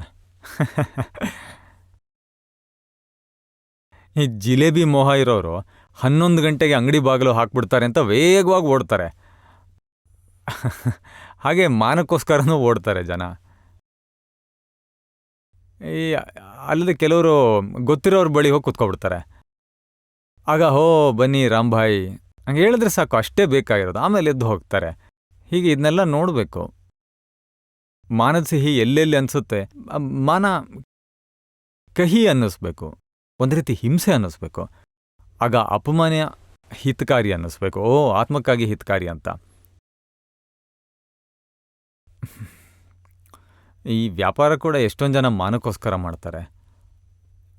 ಈ ಜಿಲೇಬಿ ಮೋಹ ಇರೋರು 11 ಗಂಟೆಗೆ ಅಂಗಡಿ ಬಾಗಿಲು ಹಾಕ್ಬಿಡ್ತಾರೆ ಅಂತ ವೇಗವಾಗಿ ಓಡ್ತಾರೆ. ಹಾಗೆ ಮಾನಕ್ಕೋಸ್ಕರನೂ ಓಡ್ತಾರೆ ಜನ. ಅಲ್ಲದೆ ಕೆಲವರು ಗೊತ್ತಿರೋರ ಬಳಿ ಹೋಗಿ ಕುತ್ಕೊಬಿಡ್ತಾರೆ. ಆಗ ಹೋ ಬನ್ನಿ ರಾಮ್ಭಾಯಿ ಹಂಗೆ ಹೇಳಿದ್ರೆ ಸಾಕು, ಅಷ್ಟೇ ಬೇಕಾಗಿರೋದು. ಆಮೇಲೆ ಎದ್ದು ಹೋಗ್ತಾರೆ. ಹೀಗೆ ಇದನ್ನೆಲ್ಲ ನೋಡಬೇಕು. ಮಾನದ ಸಿಹಿ ಎಲ್ಲೆಲ್ಲಿ ಅನಿಸುತ್ತೆ, ಮಾನ ಕಹಿ ಅನ್ನಿಸ್ಬೇಕು, ಒಂದು ರೀತಿ ಹಿಂಸೆ ಅನ್ನಿಸ್ಬೇಕು. ಆಗ ಅಪಮಾನ ಹಿತಕಾರಿ ಅನ್ನಿಸ್ಬೇಕು. ಓ, ಆತ್ಮಕ್ಕಾಗಿ ಹಿತಕಾರಿ ಅಂತ. ಈ ವ್ಯಾಪಾರ ಕೂಡ ಎಷ್ಟೊಂದು ಜನ ಮಾನಕ್ಕೋಸ್ಕರ ಮಾಡ್ತಾರೆ,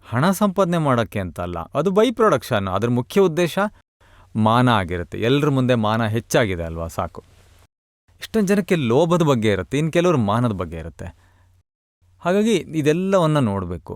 ಹಣ ಸಂಪಾದನೆ ಮಾಡೋಕ್ಕೆ ಅಂತ ಅಲ್ಲ. ಅದು ಬೈ ಪ್ರೊಡಕ್ಷನ್. ಅದ್ರ ಮುಖ್ಯ ಉದ್ದೇಶ ಮಾನ ಆಗಿರುತ್ತೆ. ಎಲ್ಲರ ಮುಂದೆ ಮಾನ ಹೆಚ್ಚಾಗಿದೆ ಅಲ್ವಾ, ಸಾಕು. ಎಷ್ಟೊಂದು ಜನಕ್ಕೆ ಲೋಭದ ಬಗ್ಗೆ ಇರುತ್ತೆ, ಇನ್ನು ಕೆಲವರು ಮಾನದ ಬಗ್ಗೆ ಇರುತ್ತೆ. ಹಾಗಾಗಿ ಇದೆಲ್ಲವನ್ನು ನೋಡಬೇಕು.